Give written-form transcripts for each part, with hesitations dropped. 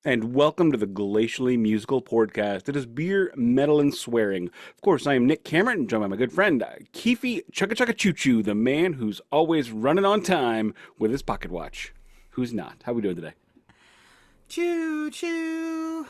And welcome to the Glacially Musical Podcast. It is beer, metal, and swearing. Of course, I am Nick Cameron, joined by my good friend, Keefy Chugga Chugga Choo Choo, the man who's always running on time with his pocket watch. Who's not? How we doing today? Choo choo.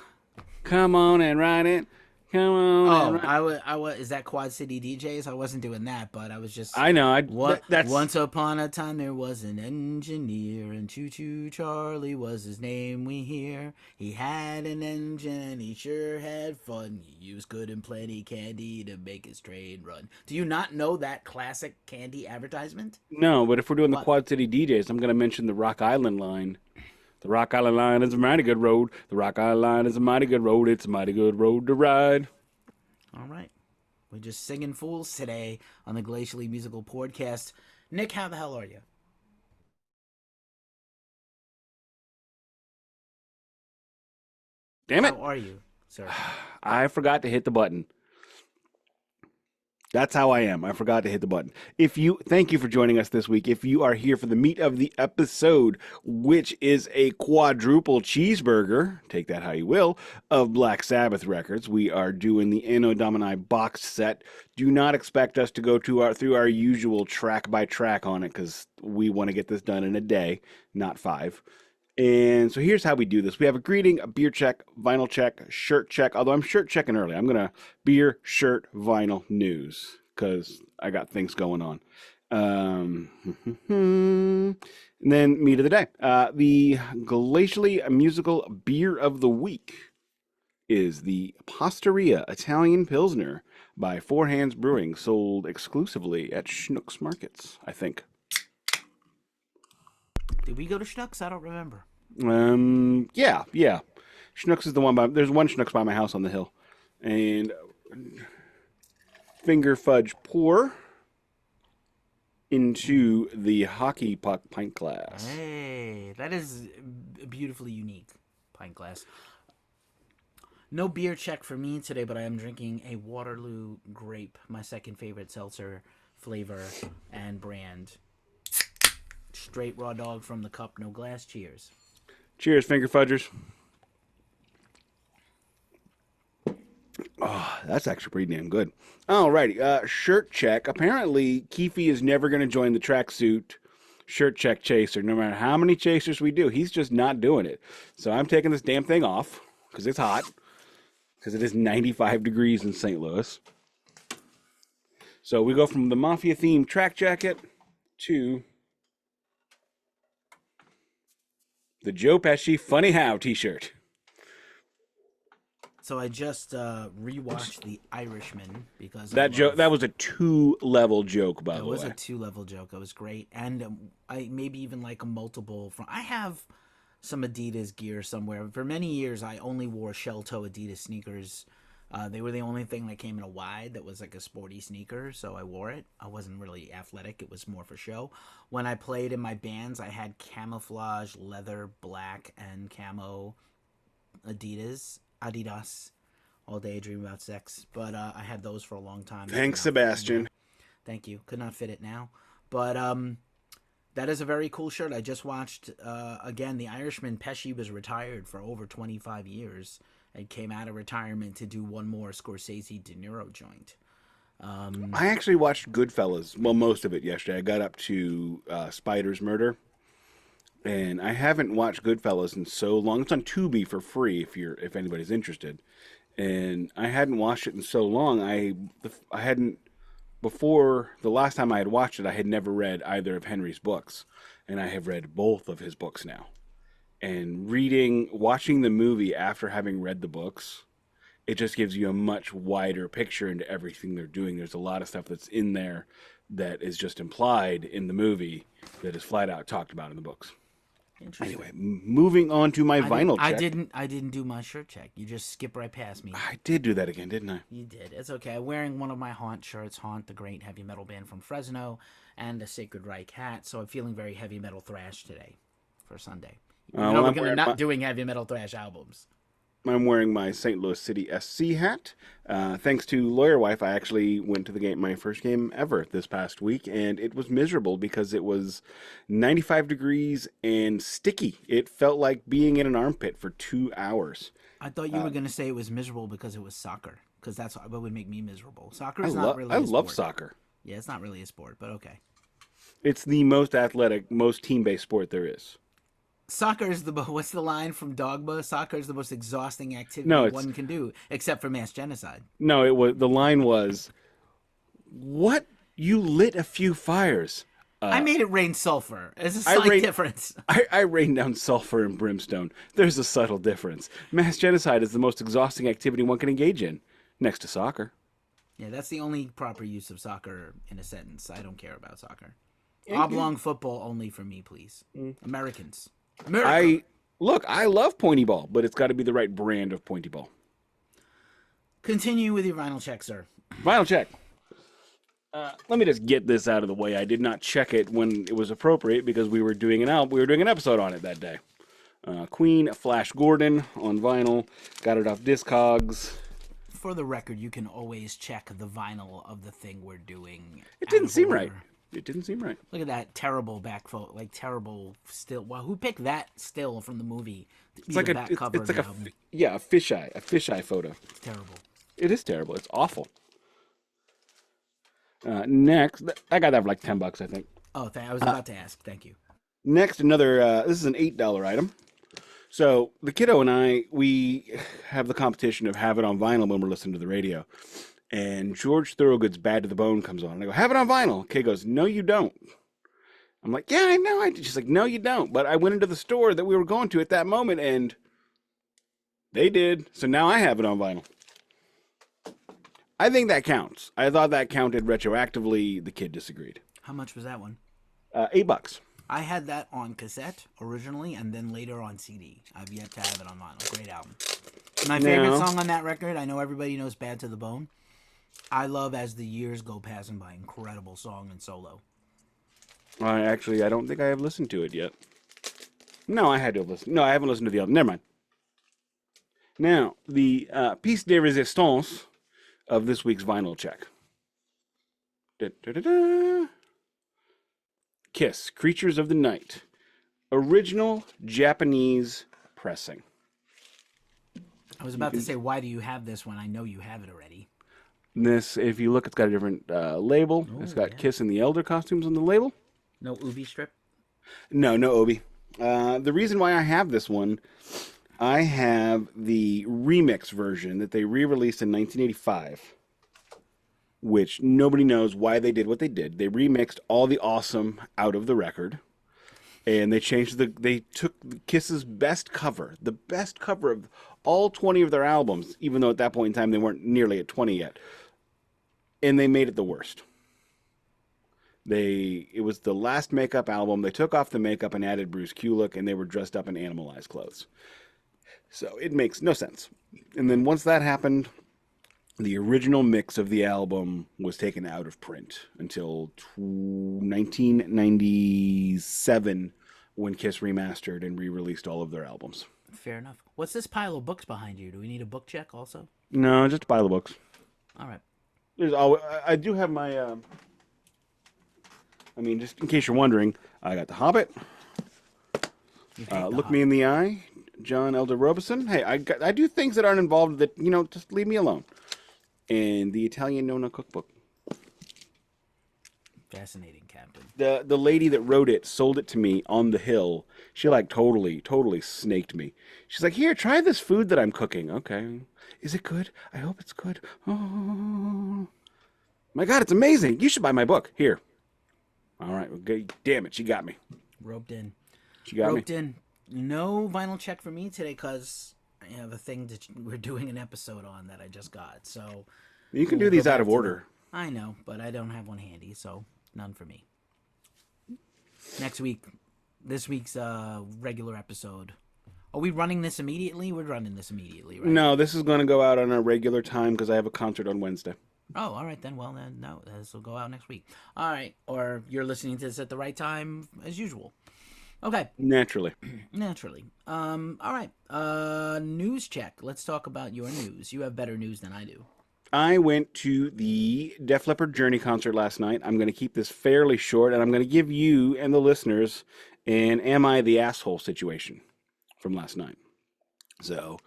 Come on and ride it. Come on and Oh, ride. I was. Is that Quad City DJs? I wasn't doing that, but I was just. I know. What? That's Once upon a time there was an engineer, and Choo Choo Charlie was his name. We hear he had an engine, and he sure had fun. He used good and plenty candy to make his train run. Do you not know that classic candy advertisement? no. But if we're doing the What? Quad City DJs, I'm going to mention the Rock Island line. The Rock Island line is a mighty good road. The Rock Island line is a mighty good road. It's a mighty good road to ride. All right. We're just singing fools today on the Glacially Musical Podcast. Nick, how the hell are you? Damn it! How are you, sir? I forgot to hit the button. That's how I am. I forgot to hit the button. Thank you for joining us this week. If you are here for the meat of the episode, which is a quadruple cheeseburger, take that how you will, of Black Sabbath records, we are doing the Anno Domini box set. Do not expect us to go through our usual track by track on it because we want to get this done in a day, not five. And so here's how we do this. We have a greeting, a beer check, vinyl check, shirt check. Although I'm shirt checking early. I'm going to beer, shirt, vinyl, news because I got things going on. Um, and then meat of the day. The glacially musical beer of the week is the Pizzaria Italian Pilsner by Four Hands Brewing, sold exclusively at Schnucks Markets, I think. Did we go to Schnucks? I don't remember. Yeah. Schnucks is the one there's one Schnucks by my house on the hill. And finger fudge pour into the hockey puck pint glass. Hey, that is beautifully unique pint glass. No beer check for me today, but I am drinking a Waterloo Grape, my second favorite seltzer flavor and brand. Straight raw dog from the cup, no glass. Cheers. Cheers, finger fudgers. Oh, that's actually pretty damn good. Alrighty, shirt check. Apparently, Keefy is never going to join the tracksuit shirt check chaser, no matter how many chasers we do. He's just not doing it. So I'm taking this damn thing off because it's hot, because it is 95 degrees in St. Louis. So we go from the mafia themed track jacket to the Joe Pesci Funny How t-shirt. So I just rewatched The Irishman because I That joke, love. that was a two-level joke, by It the was a way. two-level joke. It was great, and I maybe even like a multiple. From I have some Adidas gear somewhere. For many years, I only wore shell toe Adidas sneakers. They were the only thing that came in a wide that was like a sporty sneaker, so I wore it. I wasn't really athletic; it was more for show. When I played in my bands, I had camouflage leather, black, and camo Adidas. All day I dream about sex, but I had those for a long time. Could Thanks, not fit it Sebastian. now. Thank you. Could not fit it now, but that is a very cool shirt. I just watched again The Irishman. Pesci was retired for over 25 years and came out of retirement to do one more Scorsese De Niro joint. Um, I actually watched Goodfellas, well, most of it yesterday. I got up to Spider's Murder, and I haven't watched Goodfellas in so long. It's on Tubi for free if anybody's interested. And I hadn't watched it in so long. I hadn't before the last time I had watched it. I had never read either of Henry's books, and I have read both of his books now. And watching the movie after having read the books, it just gives you a much wider picture into everything they're doing. There's a lot of stuff that's in there that is just implied in the movie that is flat out talked about in the books. Anyway, Interesting. moving on to my I didn't. vinyl I check. didn't. I didn't do my shirt check. You just skip right past me. I did do that again, didn't I? You did. It's okay. I'm wearing one of my Haunt shirts, Haunt, the great heavy metal band from Fresno, and a Sacred Reich hat. So I'm feeling very heavy metal thrash today for Sunday. Even Well, though we're I'm gonna wearing my not doing heavy metal thrash albums. I'm wearing my St. Louis City SC hat. Thanks to Lawyer Wife, I actually went to the game, my first game ever this past week, and it was miserable because it was 95 degrees and sticky. It felt like being in an armpit for 2 hours. I thought you were going to say it was miserable because it was soccer, because that's what would make me miserable. Soccer I is not love really I a love sport. soccer. Yeah, it's not really a sport, but okay. It's the most athletic, most team-based sport there is. Soccer is what's the line from Dogma? Soccer is the most exhausting No, activity it's one can do, except for mass genocide. no, it was the line was, "What? You lit a few fires." I made it rain sulfur. There's a I slight rain, difference. I rain down sulfur and brimstone. There's a subtle difference. Mass genocide is the most exhausting activity one can engage in, next to soccer. Yeah, that's the only proper use of soccer in a sentence. I don't care about soccer. Yeah, Oblong football only for me, please. Americans. America. I love pointy ball, but it's got to be the right brand of pointy ball. Continue with your vinyl check, sir. Final check. Let me just get this out of the way. I did not check it when it was appropriate because we were doing an episode on it that day. Queen Flash Gordon on vinyl. Got it off Discogs. For the record, you can always check the vinyl of the thing we're doing. It didn't seem right. It didn't seem right. Look at that terrible back photo, like terrible still. Wow, who picked that still from the movie? It's like a fisheye photo. It's terrible. It is terrible. It's awful. Next, I got that for like $10, I think. Oh, I was about to ask. Thank you. Next, another. This is an $8 item. So the kiddo and I, we have the competition of have it on vinyl when we're listening to the radio. And George Thorogood's Bad to the Bone comes on. And I go, have it on vinyl. Kid goes, no, you don't. I'm like, yeah, I know. She's like, no, you don't. But I went into the store that we were going to at that moment, and they did. So now I have it on vinyl. I think that counts. I thought that counted retroactively. The kid disagreed. How much was that one? $8. I had that on cassette originally, and then later on CD. I've yet to have it on vinyl. Great album. My favorite song on that record, I know everybody knows Bad to the Bone. I love As the Years Go Passing By. Incredible song and solo. I don't think I have listened to it yet. No, I had to have listened. No, I haven't listened to the album. Never mind. Now, the piece de resistance of this week's vinyl check. Da-da-da-da. Kiss, Creatures of the Night. Original Japanese pressing. I was about to say, why do you have this when I know you have it already? This, if you look, it's got a different label. It's got Kiss and the Elder costumes on the label. No Ubi strip? No Obi. The reason why I have this one, I have the remix version that they re-released in 1985, which nobody knows why they did what they did. They remixed all the awesome out of the record, and they took Kiss's best cover, the best cover of all 20 of their albums, even though at that point in time they weren't nearly at 20 yet, and they made it the worst. It was the last makeup album. They took off the makeup and added Bruce Kulick, and they were dressed up in Animalized clothes. So it makes no sense. And then once that happened, the original mix of the album was taken out of print until 1997, when Kiss remastered and re-released all of their albums. Fair enough. What's this pile of books behind you? Do we need a book check also? No, just buy the books. All right. I do have my... just in case you're wondering, I got The Hobbit. Look Me in the Eye, John Elder Robison. Hey, I do things that aren't involved that, just leave me alone. And the Italian Nonna Cookbook. Fascinating, Captain. The lady that wrote it sold it to me on the hill. She totally snaked me. She's like, here, try this food that I'm cooking. Okay. Is it good? I hope it's good. Oh, my God, it's amazing. You should buy my book. Here. All right. Okay. Damn it. She got me. Roped in. She got me. Roped in. No vinyl check for me today because I have a thing that we're doing an episode on that I just got. So you can do these out of order. I know, but I don't have one handy, so none for me. Next week, this week's regular episode. Are we running this immediately? We're running this immediately, right? No, this is going to go out on a regular time because I have a concert on Wednesday. Oh, all right then. Well, then, no, this will go out next week. All right. Or you're listening to this at the right time as usual. Okay, naturally. naturally. All right. News check. Let's talk about your news. You have better news than I do. I went to the Def Leppard Journey concert last night. I'm going to keep this fairly short, and I'm going to give you and the listeners an Am I the Asshole situation from last night. So,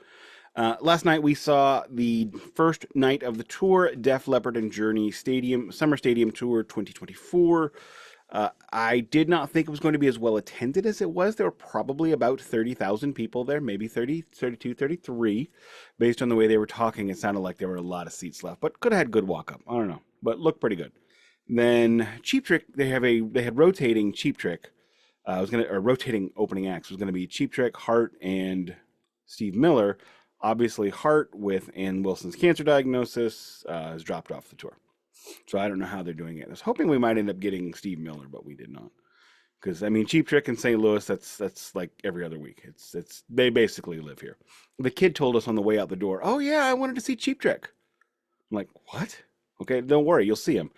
last night we saw the first night of the tour, Def Leppard and Journey Stadium Summer Stadium Tour 2024. I did not think it was going to be as well attended as it was. There were probably about 30,000 people there, maybe 30, 32, 33. Based on the way they were talking, it sounded like there were a lot of seats left, but could have had good walk up. I don't know, but looked pretty good. Then Cheap Trick, they had rotating Cheap Trick. Was gonna or rotating opening acts was gonna be Cheap Trick, Hart, and Steve Miller. Obviously, Hart with Ann Wilson's cancer diagnosis has dropped off the tour. So I don't know how they're doing it. I was hoping we might end up getting Steve Miller, but we did not. Because I mean, Cheap Trick in St. Louis, that's like every other week. It's they basically live here. The kid told us on the way out the door, "Oh yeah, I wanted to see Cheap Trick." I'm like, "What?" Okay, don't worry, you'll see him.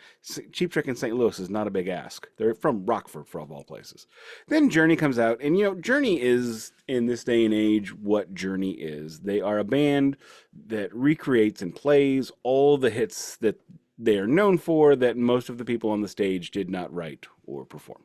Cheap Trick in St. Louis is not a big ask. They're from Rockford, for of all places. Then Journey comes out, and Journey is in this day and age what Journey is. They are a band that recreates and plays all the hits that they are known for that most of the people on the stage did not write or perform.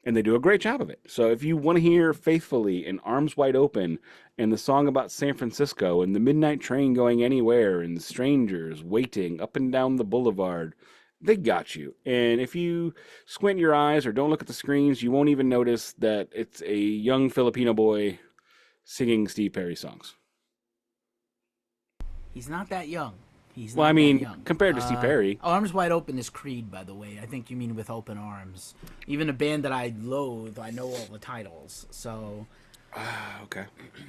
And they do a great job of it. So if you want to hear Faithfully and Arms Wide Open and the song about San Francisco and the midnight train going anywhere and strangers waiting up and down the boulevard, they got you. And if you squint your eyes or don't look at the screens, you won't even notice that it's a young Filipino boy singing Steve Perry songs. He's not that young. He's Well, I not that mean, young. compared to Steve Perry, Arms Wide Open is Creed, by the way. I think you mean With Open Arms. Even a band that I loathe, I know all the titles. So. okay. Good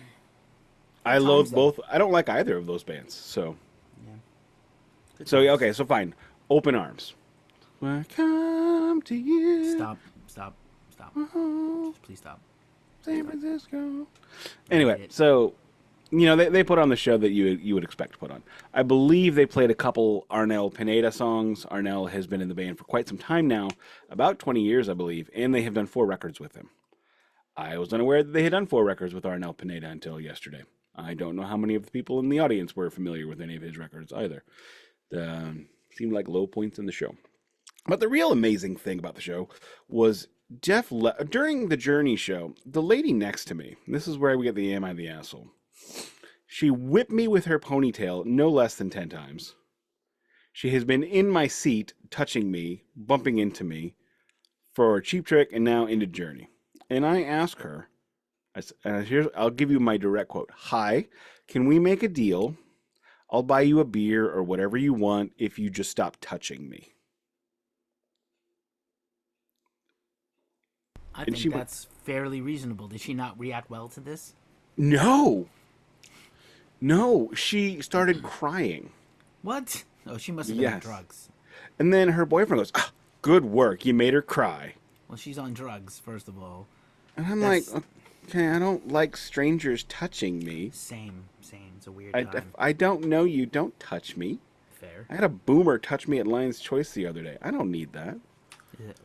I loathe times, though. both. I don't like either of those bands. So, Yeah. Good so times. okay, so fine. Open Arms. Welcome to you. Stop. Stop. Stop. Oh, Just please stop. San Francisco. I hate Anyway, it. so they put on the show that you would expect to put on. I believe they played a couple Arnel Pineda songs. Arnel has been in the band for quite some time now, about 20 years, I believe, and they have done 4 records with him. I was unaware that they had done 4 records with Arnel Pineda until yesterday. I don't know how many of the people in the audience were familiar with any of his records either. Seemed like low points in the show. But the real amazing thing about the show was during the Journey show, the lady next to me, this is where we get the Am I the Asshole? She whipped me with her ponytail no less than 10 times. She has been in my seat, touching me, bumping into me for Cheap Trick and now into Journey. And I ask her, I'll give you my direct quote. Hi, can we make a deal? I'll buy you a beer or whatever you want if you just stop touching me. I And think that's fairly reasonable. Did she not react well to this? No, no, she started crying. What? Oh, she must have been on Yes. drugs. And then her boyfriend goes, good work. You made her cry. Well, she's on drugs, first of all. And I'm like, That's okay, I don't like strangers touching me. same. It's a weird If time. I don't know you, don't touch me. Fair. I had a boomer touch me at Lion's Choice the other day. I don't need that.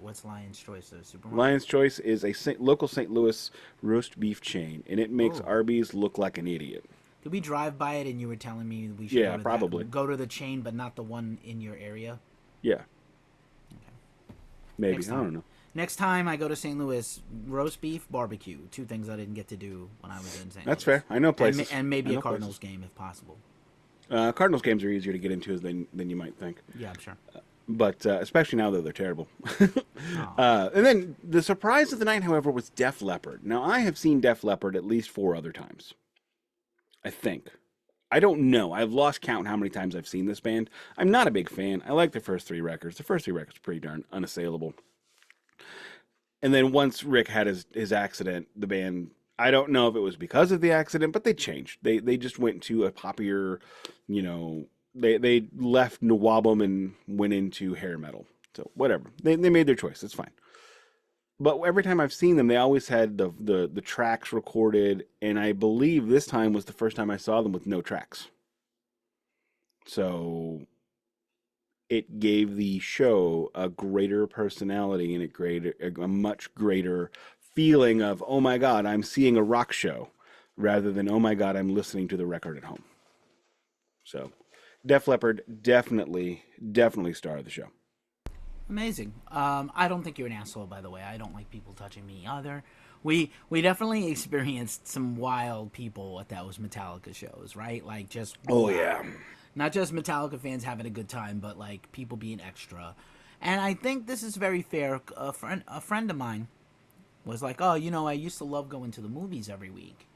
What's Lion's Choice? A supermarket? Lion's Choice is a local St. Louis roast beef chain, and it makes Oh. Arby's look like an idiot. Did we drive by it and you were telling me we should Yeah, go to probably. go to the chain, but not the one in your area? Yeah. Maybe. Next I time. don't know. Next time I go to St. Louis, roast beef, barbecue. 2 things I didn't get to do when I was in St. That's Louis. fair. I know And, places. and maybe I a know Cardinals places. game if possible. Cardinals games are easier to get into than you might think. Yeah, I'm sure. But especially now that they're terrible. Oh. And then the surprise of the night, however, was Def Leppard. Now, I have seen Def Leppard at least 4 other times. I think. I don't know. I've lost count how many times I've seen this band. I'm not a big fan. I like the first 3 records. The first 3 records are pretty darn unassailable. And then once Rick had his accident, the band, I don't know if it was because of the accident, but they changed. They just went to a poppier, they left Nawabum and went into hair metal. So whatever. They made their choice. It's fine. But every time I've seen them, they always had the tracks recorded, and I believe this time was the first time I saw them with no tracks. So it gave the show a greater personality and a much greater feeling of, oh my God, I'm seeing a rock show, rather than, oh my God, I'm listening to the record at home. So, Def Leppard, definitely star of the show. Amazing. I don't think you're an asshole, by the way. I don't like people touching me either. We definitely experienced some wild people at those Metallica shows, right? Like just Oh, wow. yeah. Not just Metallica fans having a good time, but like people being extra. And I think this is very fair. A friend of mine was like, "Oh, I used to love going to the movies every week,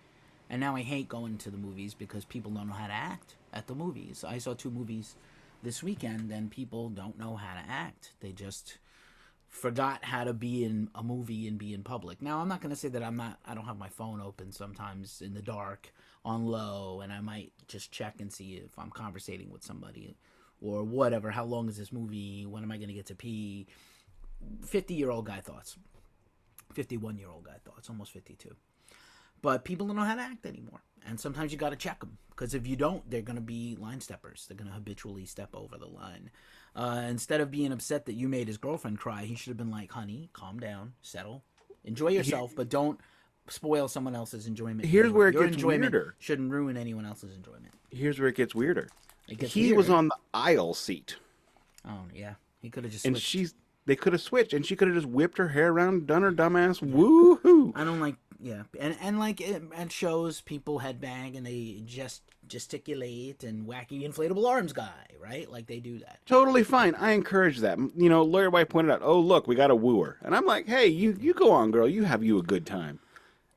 and now I hate going to the movies because people don't know how to act at the movies. I saw 2 movies this weekend, and people don't know how to act. They just forgot how to be in a movie and be in public." Now, I'm not going to say that I don't have my phone open sometimes in the dark on low, and I might just check and see if I'm conversating with somebody or whatever. How long is this movie? When am I going to get to pee? 50-year-old guy thoughts. 51-year-old guy thoughts. Almost 52. But people don't know how to act anymore. And sometimes you got to check them. Because if you don't, they're going to be line steppers. They're going to habitually step over the line. Instead of being upset that you made his girlfriend cry, he should have been like, honey, calm down, settle, enjoy yourself, but don't spoil someone else's enjoyment. Here's where it Your gets enjoyment weirder. shouldn't ruin anyone else's enjoyment. Here's where it gets weirder. He was on the aisle seat. Oh, yeah. He could have just And switched. they could have switched, and she could have just whipped her hair around, done her dumbass woo-hoo. I don't like, yeah. And like at shows, people headbang and they just gesticulate and wacky inflatable arms guy, right? Like they do that. Totally fine. I encourage that. Lawyer White pointed out, oh, look, we got a wooer. And I'm like, hey, you go on, girl. You have you a good time.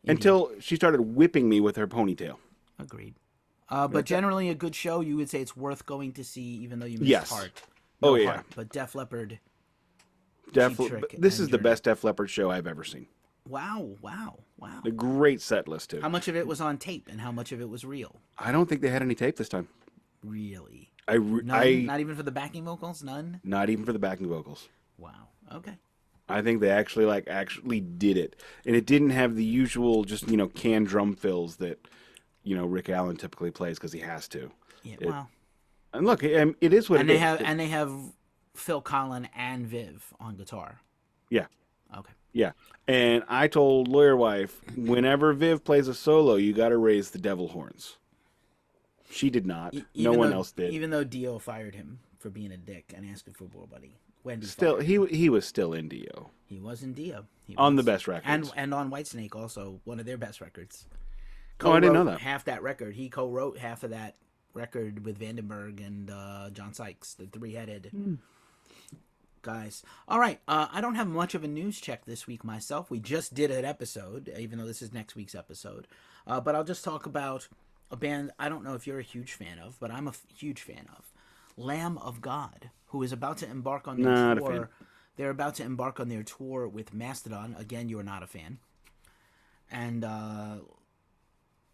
Indeed. Until she started whipping me with her ponytail. Agreed. But generally a good show, you would say it's worth going to see, even though you missed Yes. Heart. Oh, yeah. Heart, but Def Leppard. This is the best Def Leppard show I've ever seen. Wow. A great set list, too. How much of it was on tape and how much of it was real? I don't think they had any tape this time. Really? None? Not even for the backing vocals? None? Not even for the backing vocals. Wow. Okay. I think they actually did it. And it didn't have the usual just, canned drum fills that, Rick Allen typically plays because he has to. Yeah, wow. And look, it is what And it they is. have they have Phil Collin and Viv on guitar. Yeah. Okay. Yeah. And I told Lawyer Wife, whenever Viv plays a solo, you got to raise the devil horns. She did not. No one else did. Even though Dio fired him for being a dick and asking for more money. Wendy Still, he was still in Dio. He was in Dio. On the best records. And on Whitesnake also, one of their best records. Oh, I didn't know that. Half that record. He co-wrote half of that record with Vandenberg and John Sykes, the three-headed guys. All right. I don't have much of a news check this week myself. We just did an episode, even though this is next week's episode. But I'll just talk about a band I don't know if you're a huge fan of, but I'm a huge fan of. Lamb of God, who is about to embark on their tour. They're about to embark on their tour with Mastodon. Again, you're not a fan. And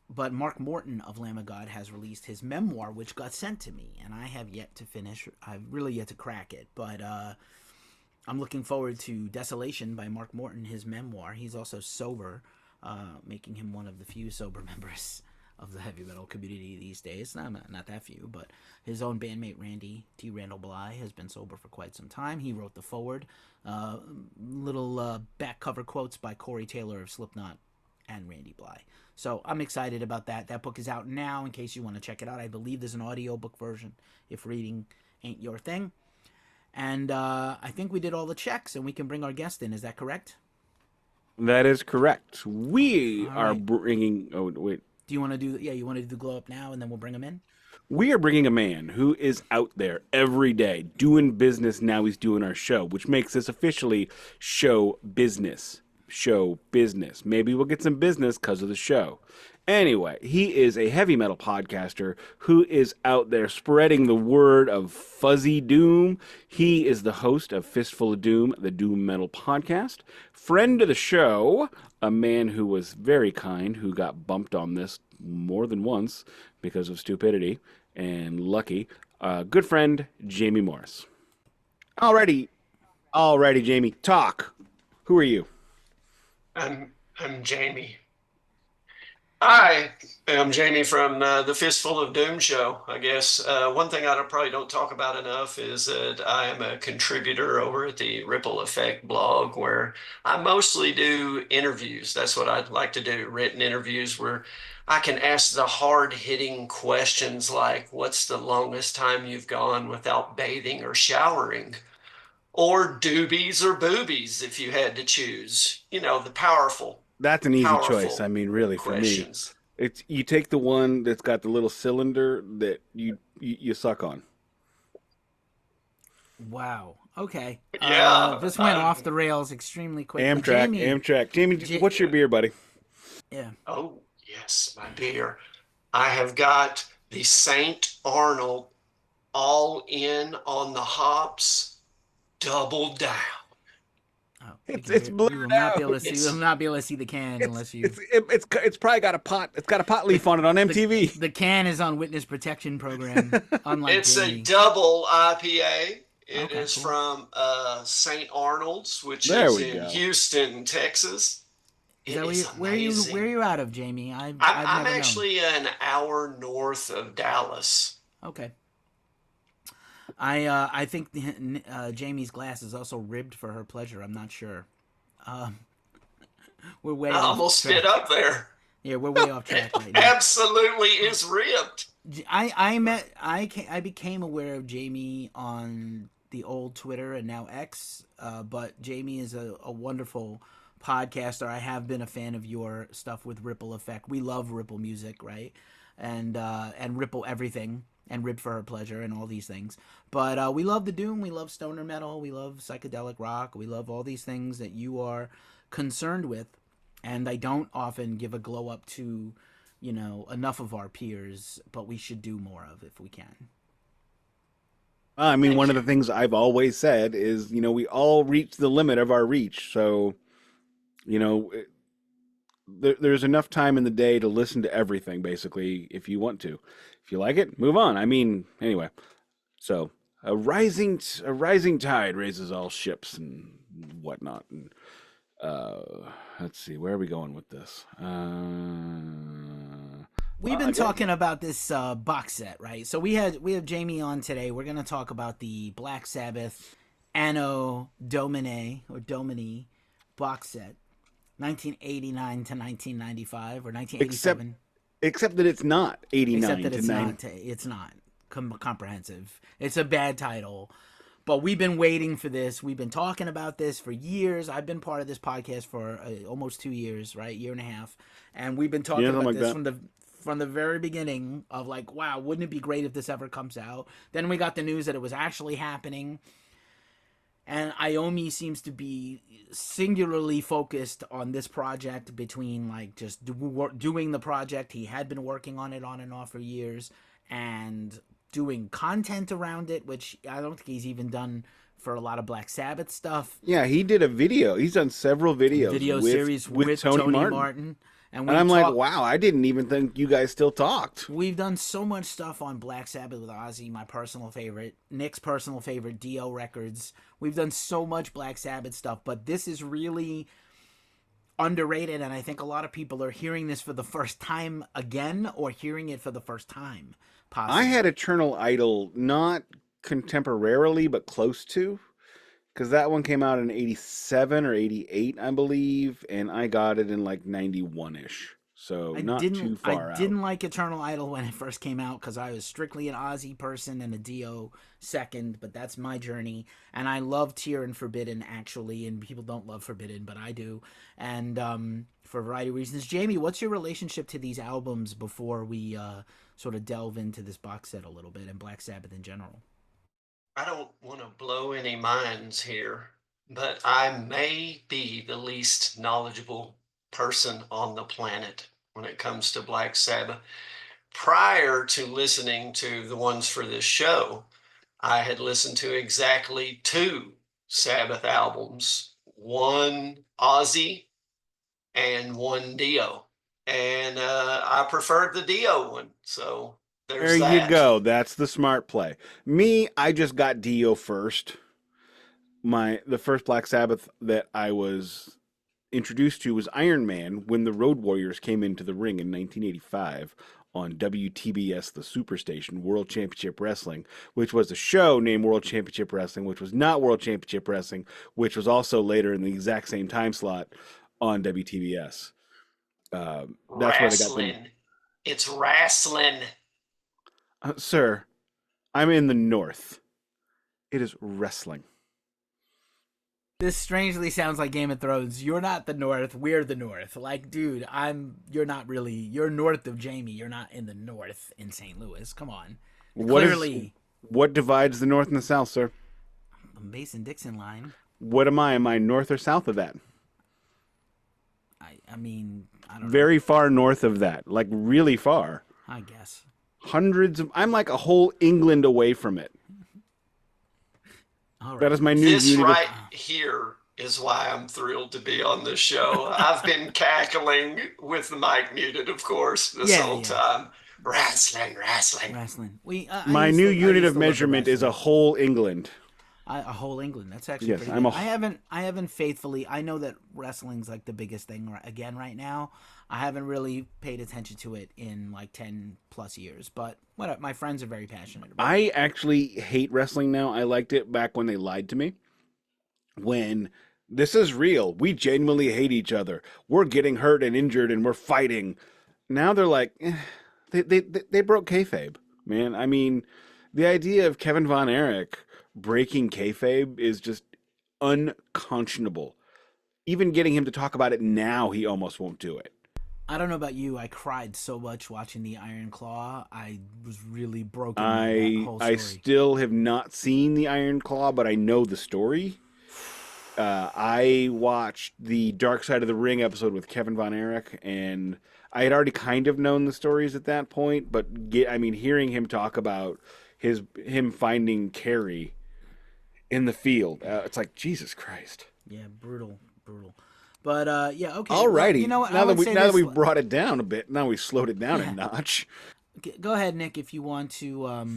but Mark Morton of Lamb of God has released his memoir, which got sent to me, and I have yet to finish. I've really yet to crack it, but I'm looking forward to Desolation by Mark Morton, his memoir. He's also sober, making him one of the few sober members of the heavy metal community these days. Not that few, but his own bandmate Randy T. Randall Bly has been sober for quite some time. He wrote the foreword. Little back cover quotes by Corey Taylor of Slipknot and Randy Bly. So I'm excited about that. That book is out now in case you want to check it out. I believe there's an audiobook version if reading ain't your thing. And I think we did all the checks and we can bring our guest in. Is that correct? That is correct. We are bringing... Oh, wait. Do you want to do... Yeah, you want to do the glow up now and then we'll bring him in? We are bringing a man who is out there every day doing business. Now he's doing our show, which makes this officially show business. Show business. Maybe we'll get some business because of the show. Anyway, he is a heavy metal podcaster who is out there spreading the word of fuzzy doom. He is the host of Fistful of Doom, the doom metal podcast. Friend of the show, a man who was very kind, who got bumped on this more than once because of stupidity and lucky. Good friend, Jamey Morris. Alrighty, Jamey, talk. Who are you? I'm Jamey. Hi, I'm Jamie from the Fistful of Doom show. I guess one thing probably don't talk about enough is that I am a contributor over at the Ripple Effect blog where I mostly do interviews. That's what I'd like to do, written interviews where I can ask the hard-hitting questions like, what's the longest time you've gone without bathing or showering? Or doobies or boobies if you had to choose. You know, the That's an easy choice. I powerful mean, really, for me, questions. it's you take the one that's got the little cylinder that you suck on. Wow. Okay. Yeah. This went off the rails extremely quickly. Amtrak, Jamie. Amtrak. Jamie, what's your Yeah. beer, buddy? Yeah. Oh, yes, my beer. I have got the St. Arnold all in on the hops, double down. Oh, It's blurred we will not be able out. to see. We will It's not be able to see the can It's unless you. it's it's probably got a pot. It's got a pot leaf on it on The MTV. the can is on witness protection program. Unlike it's a Jamie. double IPA. It Okay. is Cool. from St. Arnold's, which There is we in go. Houston, Texas. Is It that is where are amazing. you out of, Jamie? I'm I've I'm never known. actually an hour north of Dallas. Okay. I think Jamie's glass is also ribbed for her pleasure. I'm not sure. Um, we're way I off almost spit track. up there. Yeah, we're way off track right now. Absolutely is ripped. I became aware of Jamie on the old Twitter and now X, but Jamie is a wonderful podcaster. I have been a fan of your stuff with Ripple Effect. We love Ripple music, right? And Ripple everything and Rib for Her Pleasure and all these things. But we love the Doom. We love stoner metal. We love psychedelic rock. We love all these things that you are concerned with. And I don't often give a glow up to enough of our peers, but we should do more of if we can. I mean, Thank one of the you. things I've always said is, we all reach the limit of our reach. So, you know, there's enough time in the day to listen to everything, basically, if you want to. If you like it, move on. I mean, anyway. So a rising tide raises all ships and whatnot. And let's see, where are we going with this? We've been Yeah, talking about this box set, right? So we have Jamie on today. We're gonna talk about the Black Sabbath Anno Domini or Domini box set, 1989 to 1995 or except 1987. except that it's not Except 89 that to 9. it's not comprehensive. It's a bad title. But we've been waiting for this. We've been talking about this for years. I've been part of this podcast for almost 2 years, right? Year and a half, and we've been Yeah, talking something about like this that. from the very beginning of like, wow, wouldn't it be great if this ever comes out? Then we got the news that it was actually happening, and Iommi seems to be singularly focused on this project between like just doing the project. He had been working on it on and off for years and doing content around it, which I don't think he's even done for a lot of Black Sabbath stuff. Yeah, he did a video. He's done several videos Video with series with with Tony Tony Martin. Martin. And And we I'm like, talk wow, I didn't even think you guys still talked. we've done so much stuff on Black Sabbath with Ozzy, my personal favorite, Nick's personal favorite, Dio Records. We've done so much Black Sabbath stuff, but this is really underrated, and I think a lot of people are hearing this for the first time again, or hearing it for the first time, I had possibly. Eternal Idol not contemporarily, but close to, because that one came out in 87 or 88, I believe, and I got it in like 91-ish. So not too I far out. didn't like Eternal Idol when it first came out because I was strictly an Ozzy person and a Dio second, but that's my journey. And I love Tear and Forbidden actually, and people don't love Forbidden, but I do. And for a variety of reasons, Jamie, what's your relationship to these albums before we sort of delve into this box set a little bit and Black Sabbath in general? I don't want to blow any minds here, but I may be the least knowledgeable person on the planet when it comes to Black Sabbath. Prior to listening to the ones for this show, I had listened to exactly two Sabbath albums, one Ozzy and one Dio. And I preferred the Dio one. So There there's you that. go. That's the smart play. Me, I just got Dio first. The first Black Sabbath that I was introduced to was Iron Man when the Road Warriors came into the ring in 1985 on WTBS, the Superstation, World Championship Wrestling, which was a show named World Championship Wrestling, which was not World Championship Wrestling, which was also later in the exact same time slot on WTBS. That's where they got them. Wrestling. It's wrestling. Sir, I'm in the North. It is wrestling. This strangely sounds like Game of Thrones. You're not the North. We're the North. Like, dude, you're not really. You're north of Jamey. You're not in the North in St. Louis. Come on. Clearly. What divides the North and the South, sir? The Mason-Dixon line. What am I? Am I north or south of that? I mean, I don't know. Very far north of that. Like, really far. I guess. I'm like a whole England away from it. All right. That is my new This unit. right here is why I'm thrilled to be on this show. I've been cackling with the mic muted, of course, this whole time. Wrestling. My new unit of measurement is a whole England. A whole England. That's actually Yes, pretty good. I haven't faithfully. I know that wrestling's like the biggest thing again right now. I haven't really paid attention to it in like 10 plus years, but what my friends are very passionate about it. I actually hate wrestling now. I liked it back when they lied to me. When this is real, we genuinely hate each other. We're getting hurt and injured and we're fighting. Now they're like, they broke kayfabe, man. I mean, the idea of Kevin Von Erich breaking kayfabe is just unconscionable. Even getting him to talk about it now, he almost won't do it. I don't know about you. I cried so much watching the Iron Claw. I was really broken. I still have not seen the Iron Claw, but I know the story. I watched the Dark Side of the Ring episode with Kevin Von Erich, and I had already kind of known the stories at that point. But hearing him talk about him finding Carrie in the field, it's like Jesus Christ. Yeah, brutal. But yeah, okay. Alrighty. Well, you know what? Now that we've brought it down a bit, now we've slowed it down a notch. Go ahead, Nick, if you want to.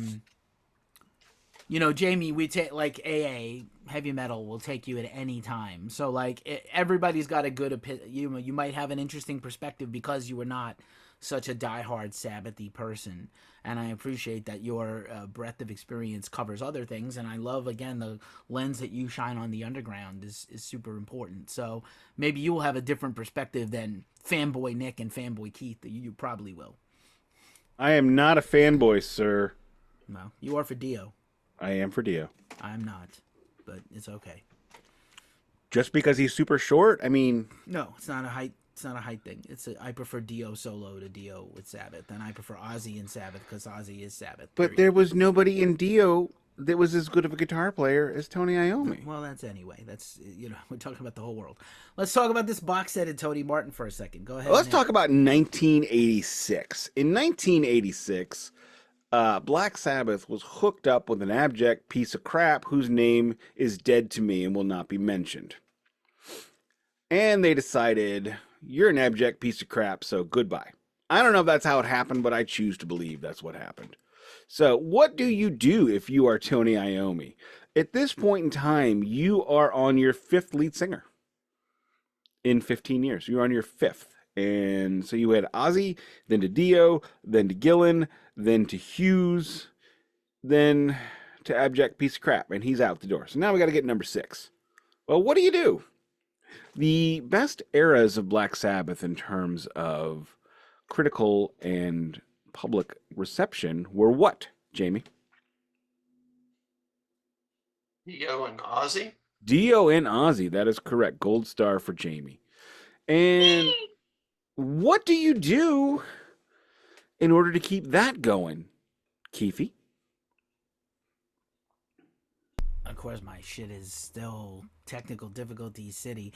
Jamie, we take like AA heavy metal will take you at any time. So like everybody's got a good opinion. You might have an interesting perspective because you were not such a diehard Sabbathy person, and I appreciate that your breadth of experience covers other things, and I love again the lens that you shine on the underground is super important. So maybe you will have a different perspective than fanboy Nick and fanboy Keith. You probably will. I am not a fanboy, sir. No, you are for Dio. I am for Dio. I'm not, but it's okay. Just because he's super short? I mean, no, it's not a height. It's not a height thing. I prefer Dio solo to Dio with Sabbath, and I prefer Ozzy in Sabbath because Ozzy is Sabbath. But there was nobody in Dio that was as good of a guitar player as Tony Iommi. Well, that's anyway. That's we're talking about the whole world. Let's talk about this box set of Tony Martin for a second. Go ahead. Let's talk about 1986. In 1986, Black Sabbath was hooked up with an abject piece of crap whose name is dead to me and will not be mentioned. And they decided, you're an abject piece of crap, so goodbye. I don't know if that's how it happened, but I choose to believe that's what happened. So what do you do if you are Tony Iommi? At this point in time, you are on your fifth lead singer. In 15 years, you're on your fifth. And so you had Ozzy, then to Dio, then to Gillan, then to Hughes, then to abject piece of crap, and he's out the door. So now we got to get number 6. Well, what do you do? The best eras of Black Sabbath in terms of critical and public reception were what, Jamie? Dio and Ozzy? Dio and Ozzy, that is correct. Gold star for Jamie. And what do you do in order to keep that going, Keefy? Of course, my shit is still technical difficulty city.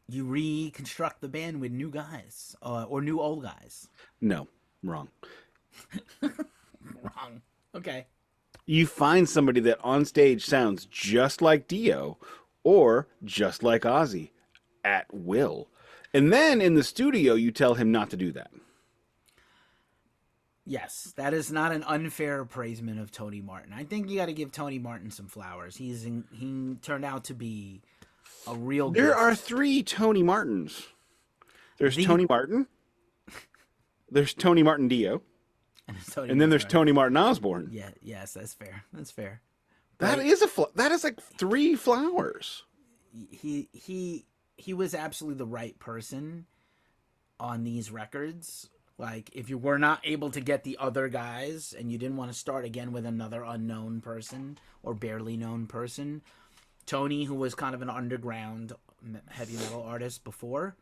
You reconstruct the band with new guys or new old guys. No, wrong. Wrong. Okay. You find somebody that on stage sounds just like Dio or just like Ozzy at will. And then in the studio, you tell him not to do that. Yes, that is not an unfair appraisement of Tony Martin. I think you got to give Tony Martin some flowers. He turned out to be a real There gift. are 3 Tony Martins. There's The- Tony Martin. There's Tony Martin Dio. And then there's Tony Martin Osborne. Yeah, yes, that's fair. That's fair. That But is that is like 3 flowers. he was absolutely the right person on these records. Like, if you were not able to get the other guys and you didn't want to start again with another unknown person or barely known person, Tony, who was kind of an underground heavy metal artist before,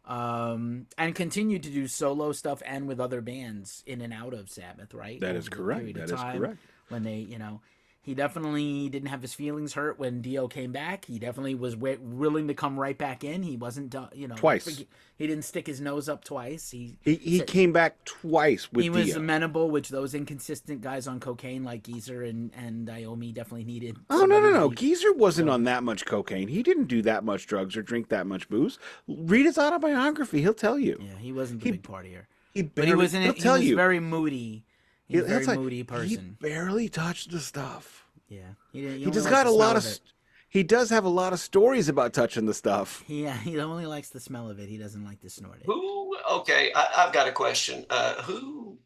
and continued to do solo stuff and with other bands in and out of Sabbath, right? That is correct. That is correct. When they, he definitely didn't have his feelings hurt when Dio came back. He definitely was willing to come right back in. He wasn't, Twice. He didn't stick his nose up twice. He came back twice with He was Dio. amenable, which those inconsistent guys on cocaine like Geezer and Iommi definitely needed. Oh, no. Geezer wasn't on that much cocaine. He didn't do that much drugs or drink that much booze. Read his autobiography. He'll tell you. Yeah, he wasn't the big partier. He was very moody. He's a very moody person. He barely touched the stuff. Yeah. He just got a lot of... He does have a lot of stories about touching the stuff. Yeah, he only likes the smell of it. He doesn't like to snort it. Okay, I've got a question. Who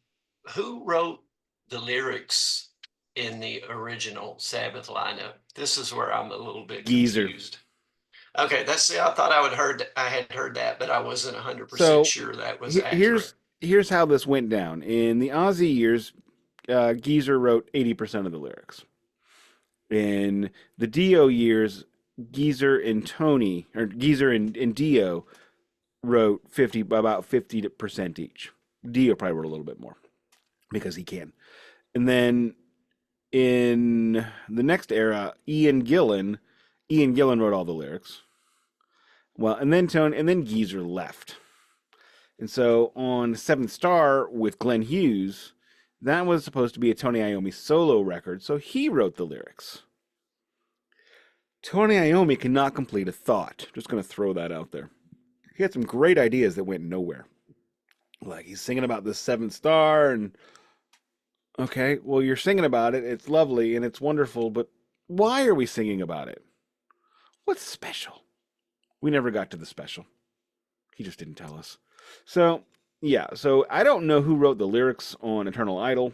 wrote the lyrics in the original Sabbath lineup? This is where I'm a little bit confused. Okay, I thought I had heard that, but I wasn't 100% sure that was accurate. Here's how this went down. In the Ozzy years, Geezer wrote 80% of the lyrics. In the Dio years, Geezer and Dio wrote about 50% each. Dio probably wrote a little bit more because he can. And then in the next era, Ian Gillan wrote all the lyrics. Well, and then Geezer left. And so on Seventh Star with Glenn Hughes, that was supposed to be a Tony Iommi solo record, so he wrote the lyrics. Tony Iommi cannot complete a thought. Just going to throw that out there. He had some great ideas that went nowhere. Like, he's singing about the Seventh Star, and okay, well, you're singing about it. It's lovely, and it's wonderful, but why are we singing about it? What's special? We never got to the special. He just didn't tell us. So, yeah, so I don't know who wrote the lyrics on Eternal Idol,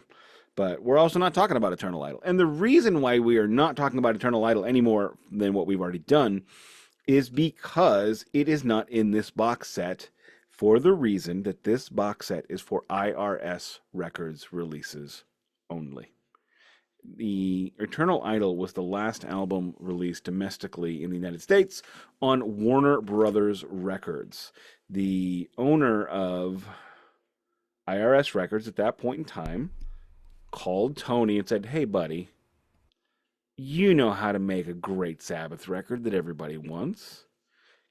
but we're also not talking about Eternal Idol. And the reason why we are not talking about Eternal Idol any more than what we've already done is because it is not in this box set for the reason that this box set is for IRS Records releases only. The Eternal Idol was the last album released domestically in the United States on Warner Brothers Records. The owner of IRS Records at that point in time called Tony and said, "Hey, buddy, you know how to make a great Sabbath record that everybody wants.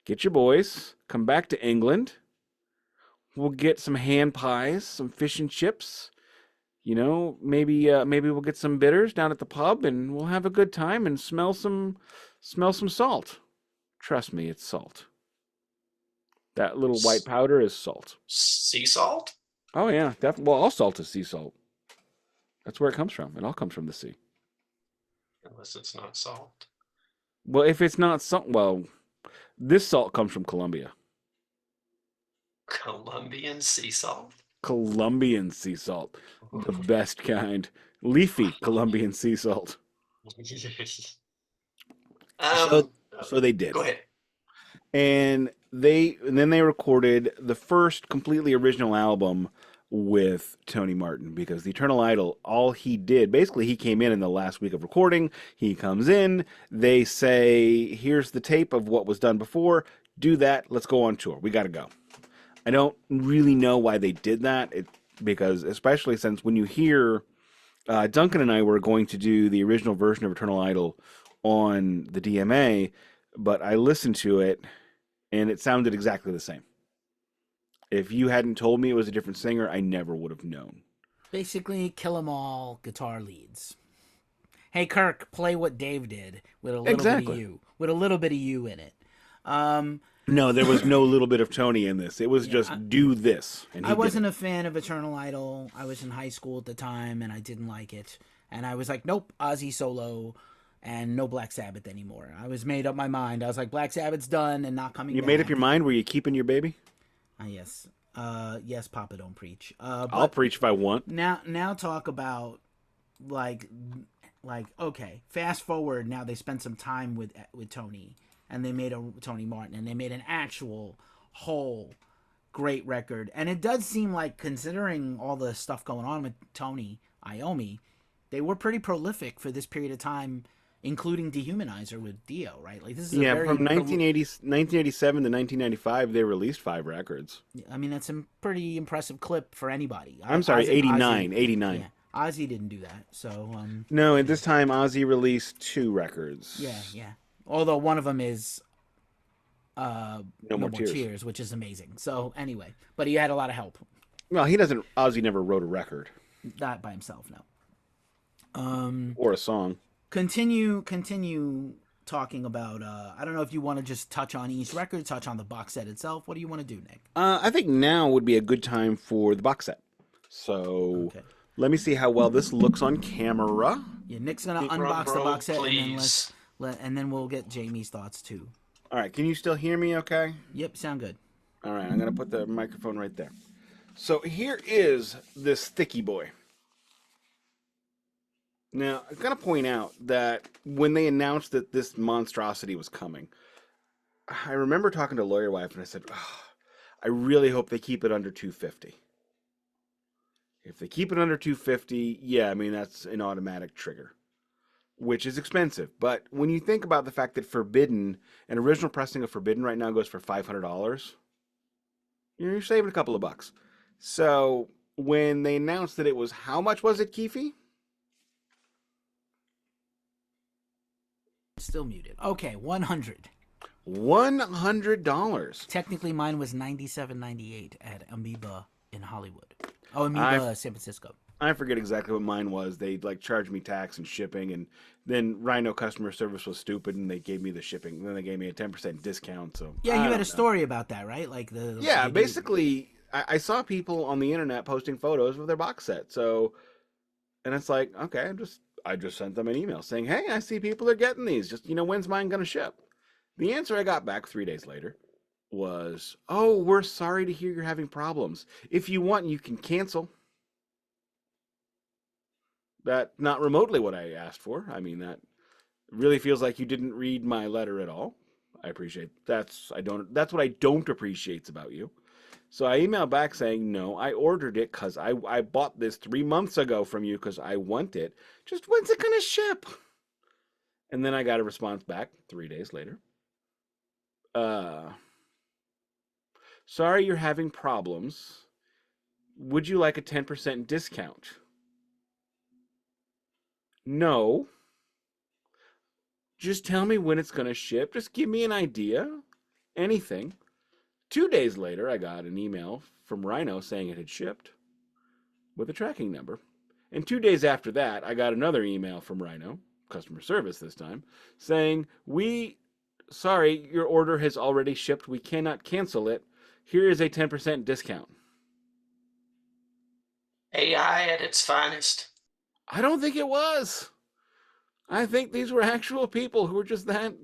Get your boys, come back to England. We'll get some hand pies, some fish and chips. Maybe we'll get some bitters down at the pub, and we'll have a good time and smell some salt. Trust me, it's salt. That little white powder is salt. Sea salt? Oh yeah, definitely. Well, all salt is sea salt. That's where it comes from. It all comes from the sea. Unless it's not salt. Well, if it's not salt, this salt comes from Colombia. Colombian sea salt? Colombian sea salt. The best kind. Leafy Colombian sea salt. So they did. Go ahead. And then they recorded the first completely original album with Tony Martin, because the Eternal Idol, all he did, basically he came in the last week of recording, he comes in, they say, here's the tape of what was done before, do that, let's go on tour, we gotta go. I don't really know why they did that, because especially since when you hear, Duncan and I were going to do the original version of Eternal Idol on the DMA, but I listened to it, and it sounded exactly the same. If you hadn't told me it was a different singer, I never would have known. Basically, Kill 'Em All guitar leads. Hey, Kirk, play what Dave did with a little bit of you. With a little bit of you in it. No, there was no little bit of Tony in this. It was just do this. And I wasn't a fan of Eternal Idol. I was in high school at the time, and I didn't like it. And I was like, nope, Ozzy solo. and no Black Sabbath anymore. I was made up my mind. I was like, Black Sabbath's done and not coming You back. made up your mind? Were you keeping your baby? Yes. Yes, Papa, don't preach. I'll preach if I want. Now talk about like okay. Fast forward. Now they spent some time with Tony, and they made a Tony Martin, and they made an actual whole great record. And it does seem like, considering all the stuff going on with Tony Iommi, they were pretty prolific for this period of time, including Dehumanizer with Dio, right? Like, this is from 1987 to 1995, they released 5 records. I mean, that's a pretty impressive clip for anybody. I'm sorry, 89. 89. Yeah, Ozzy didn't do that, so No, at this time, Ozzy released 2 records. yeah. Although one of them is No More Tears, which is amazing. So anyway, but he had a lot of help. Well, Ozzy never wrote a record. Not by himself, no. Or a song. Continue talking about. I don't know if you want to just touch on each record, touch on the box set itself. What do you want to do, Nick? I think now would be a good time for the box set. So let me see how well this looks on camera. Yeah, Nick's gonna unbox the box set, and then we'll get Jamey's thoughts too. All right, can you still hear me? Okay. Yep, sound good. All right, I'm gonna put the microphone right there. So here is this sticky boy. Now, I've got to point out that when they announced that this monstrosity was coming, I remember talking to a lawyer wife and I said, I really hope they keep it under $250. If they keep it under $250, yeah, I mean, that's an automatic trigger, which is expensive. But when you think about the fact that Forbidden, an original pressing of Forbidden right now goes for $500, you're saving a couple of bucks. So when they announced that it was, how much was it, Keefy? Still muted. Okay, $100. $100. Technically, mine was $97.98 at Amoeba in Hollywood. Oh, Amoeba, San Francisco. I forget exactly what mine was. They charged me tax and shipping, and then Rhino customer service was stupid, and they gave me the shipping. Then they gave me a 10% discount. So yeah, you had a story about that, right? Like basically, I saw people on the internet posting photos of their box set. So, and it's like, okay, I just sent them an email saying, hey, I see people are getting these. Just, when's mine going to ship? The answer I got back 3 days later was, oh, we're sorry to hear you're having problems. If you want, you can cancel. That's not remotely what I asked for. I mean, that really feels like you didn't read my letter at all. I appreciate that's what I don't appreciate about you. So I emailed back saying, no, I ordered it because I bought this 3 months ago from you because I want it. Just when's it going to ship? And then I got a response back 3 days later. Sorry you're having problems. Would you like a 10% discount? No. Just tell me when it's going to ship. Just give me an idea. Anything. 2 days later, I got an email from Rhino saying it had shipped with a tracking number. And 2 days after that, I got another email from Rhino, customer service this time, saying, sorry, your order has already shipped. We cannot cancel it. Here is a 10% discount. AI at its finest. I don't think it was. I think these were actual people who were just that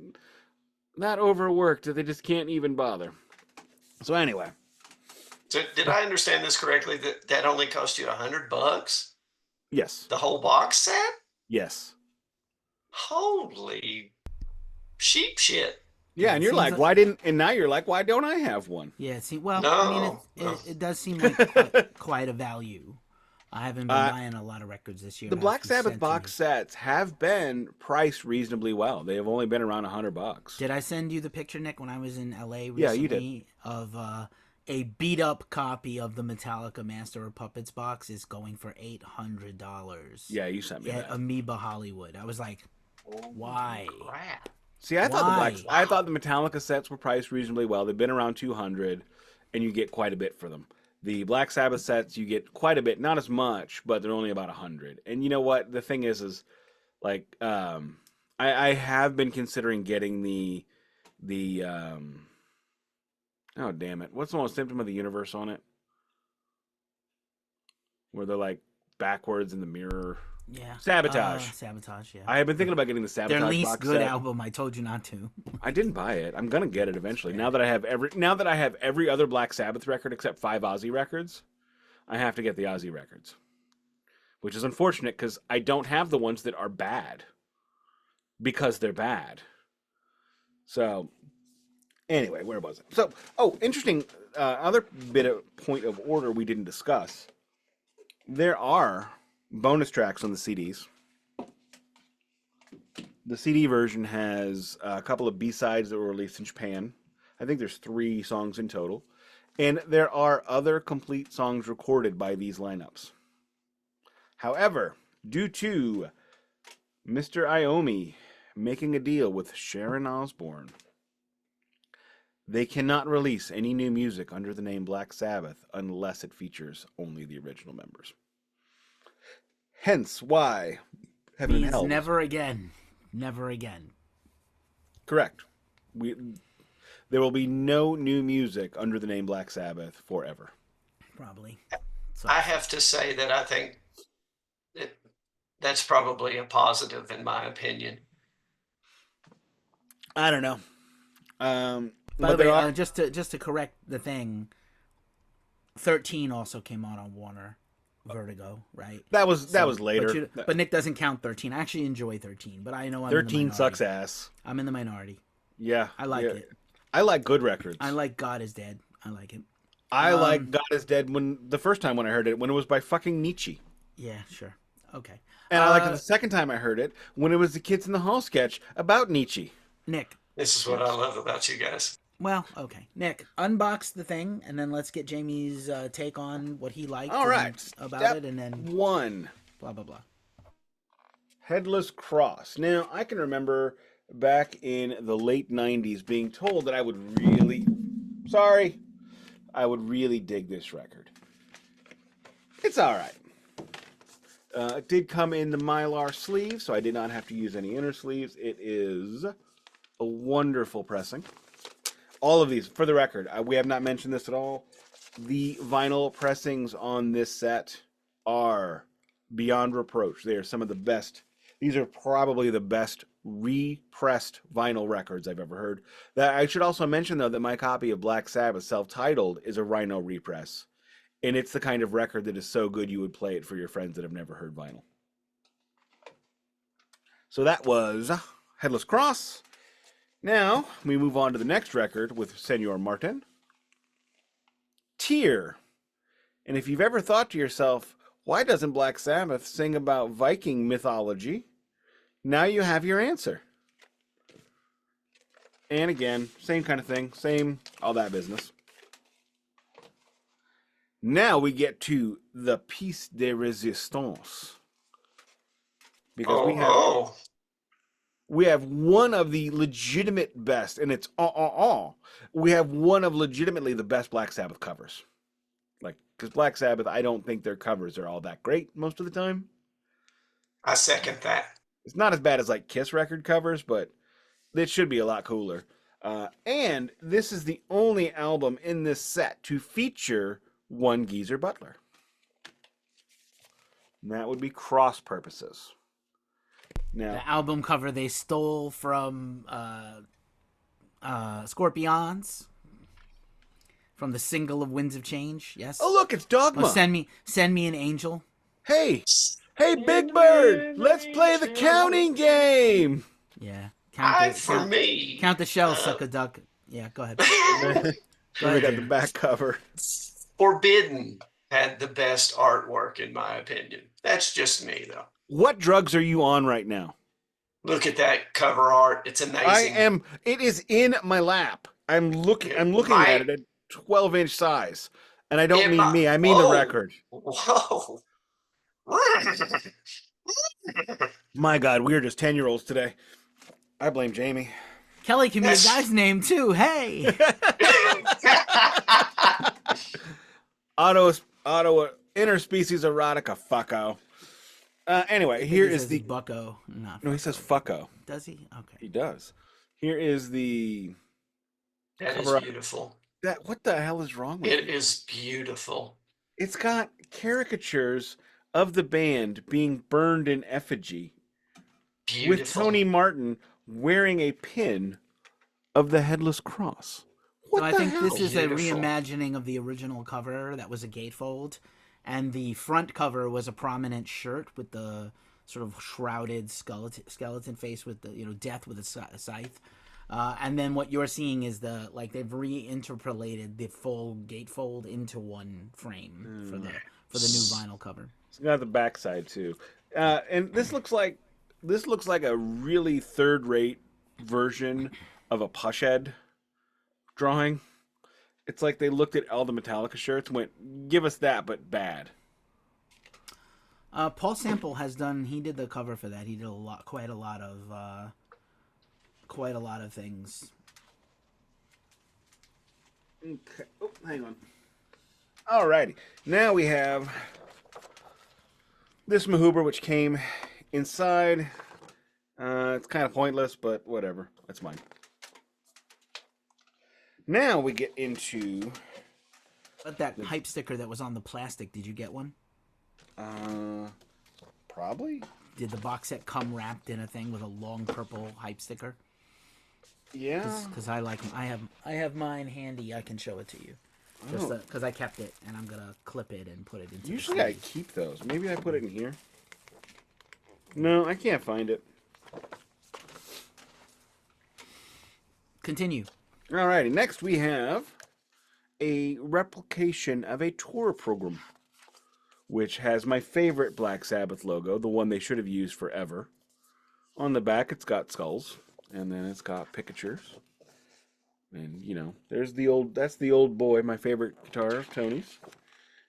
overworked that they just can't even bother. So anyway. So did I understand this correctly, that only cost you $100? Yes. The whole box set? Yes. Holy sheep shit. Yeah, and you're like, now you're like, why don't I have one? Yeah, it does seem like quite a value. I haven't been buying a lot of records this year. The Black Sabbath box sets have been priced reasonably well. They have only been around $100. Did I send you the picture, Nick, when I was in LA recently? Yeah, you did. Of a beat up copy of the Metallica Master of Puppets box is going for $800. Yeah, you sent me that. At Amoeba Hollywood. I was like, why? Crap. See, I thought the Metallica sets were priced reasonably well. They've been around $200, and you get quite a bit for them. The Black Sabbath sets, you get quite a bit, not as much, but they're only about $100. And you know what? The thing is like, I have been considering getting the oh damn it, what's the most Symptom of the Universe on it? Where they're like backwards in the mirror. Yeah. Sabotage. Sabotage. Yeah. I have been thinking about getting the Their Sabotage least box good set. album. I told you not to. I didn't buy it. I'm gonna get it eventually. Yeah. Now that I have every other Black Sabbath record except 5 Ozzy records, I have to get the Ozzy records, which is unfortunate because I don't have the ones that are bad because they're bad. So anyway, where was it? So interesting. Other bit of point of order we didn't discuss. There are bonus tracks on the CDs. The CD version has a couple of B-sides that were released in Japan. I think there's 3 songs in total. And there are other complete songs recorded by these lineups. However, due to Mr. Iommi making a deal with Sharon Osbourne, they cannot release any new music under the name Black Sabbath unless it features only the original members. Hence why Heaven and Please, Hell. never again. Never again. Correct. There will be no new music under the name Black Sabbath forever. Probably. So, I have to say that I think that's probably a positive in my opinion. I don't know. by the way, just to correct the thing, 13 also came out on Warner Vertigo, right? That was later. But Nick doesn't count 13. I actually enjoy 13, but I know I'm 13 in the sucks ass. I'm in the minority. Yeah, I like it. I like good records. I like God is Dead. I like it. I like God is Dead the first time when I heard it, when it was by fucking Nietzsche. Yeah, sure. Okay. And I liked it the second time I heard it, when it was the Kids in the Hall sketch about Nietzsche. Nick. This is what I love about you guys. Well, okay. Nick, unbox the thing, and then let's get Jamey's take on what he liked about Step it, and then 1. blah, blah, blah. Headless Cross. Now, I can remember back in the late 90s being told that I would really dig this record. It's all right. It did come in the mylar sleeve, so I did not have to use any inner sleeves. It is a wonderful pressing. All of these, for the record, we have not mentioned this at all. The vinyl pressings on this set are beyond reproach. They are some of the best. These are probably the best repressed vinyl records I've ever heard. That I should also mention, though, that my copy of Black Sabbath, self-titled, is a Rhino repress. And it's the kind of record that is so good you would play it for your friends that have never heard vinyl. So that was Headless Cross. Now, we move on to the next record with Senor Morton. Tear. And if you've ever thought to yourself, why doesn't Black Sabbath sing about Viking mythology? Now you have your answer. And again, same kind of thing, same all that business. Now we get to the piece de resistance. Because we have one of the legitimate best, and it's we have one of legitimately the best Black Sabbath covers. Like, because Black Sabbath, I don't think their covers are all that great most of the time. I second that. It's not as bad as like Kiss record covers, but it should be a lot cooler. And this is the only album in this set to feature one Geezer Butler. And that would be Cross Purposes. Now, The album cover they stole from Scorpions, from the single of Winds of Change. Yes. oh look, it's Dogma. Oh, send me an angel. Hey, Big Bird, let's play the counting game. Yeah. Count the shell, suck a duck. Yeah, go ahead. We got the back cover. Forbidden had the best artwork, in my opinion. That's just me, though. What drugs are you on right now? Look at that cover art. It's amazing. It is in my lap. I'm looking at it at 12-inch size. And I don't mean me, I mean the record. Whoa. My God, we are just 10-year-olds today. I blame Jamey. Kelly can be a guy's name too. Hey. Auto interspecies erotica fucko. Anyway, here is the bucko. No, he says fucko. Does he? Okay. He does. Here is the That is beautiful. What the hell is wrong with it? It is beautiful. It's got caricatures of the band being burned in effigy with Beautiful. Tony Martin wearing a pin of the Headless Cross. So What I the think this hell? is a Beautiful. reimagining of the original cover that was a gatefold, and the front cover was a prominent shirt with the sort of shrouded skeleton face with the death with a scythe. And then what you're seeing is they've reinterpolated the full gatefold into one frame for the new vinyl cover. It's got the backside too, and this looks like a really third-rate version of a Pushhead drawing. It's like they looked at all the Metallica shirts and went, "Give us that, but bad." Paul Sample he did the cover for that. He did quite a lot of things. Okay. Oh, hang on. Alrighty. Now we have this Mahuber, which came inside. It's kind of pointless, but whatever. That's mine. Now we get into. But that hype sticker that was on the plastic, did you get one? Probably. Did the box set come wrapped in a thing with a long purple hype sticker? Yeah. Because I like them. I have mine handy. I can show it to you. Just because I kept it, and I'm gonna clip it and put it into. Usually I keep those. Maybe I put it in here. No, I can't find it. Continue. Alrighty. Next we have a replication of a tour program, which has my favorite Black Sabbath logo, the one they should have used forever. On the back, it's got skulls, and then it's got picatures. And, that's the old boy, my favorite guitar of Tony's.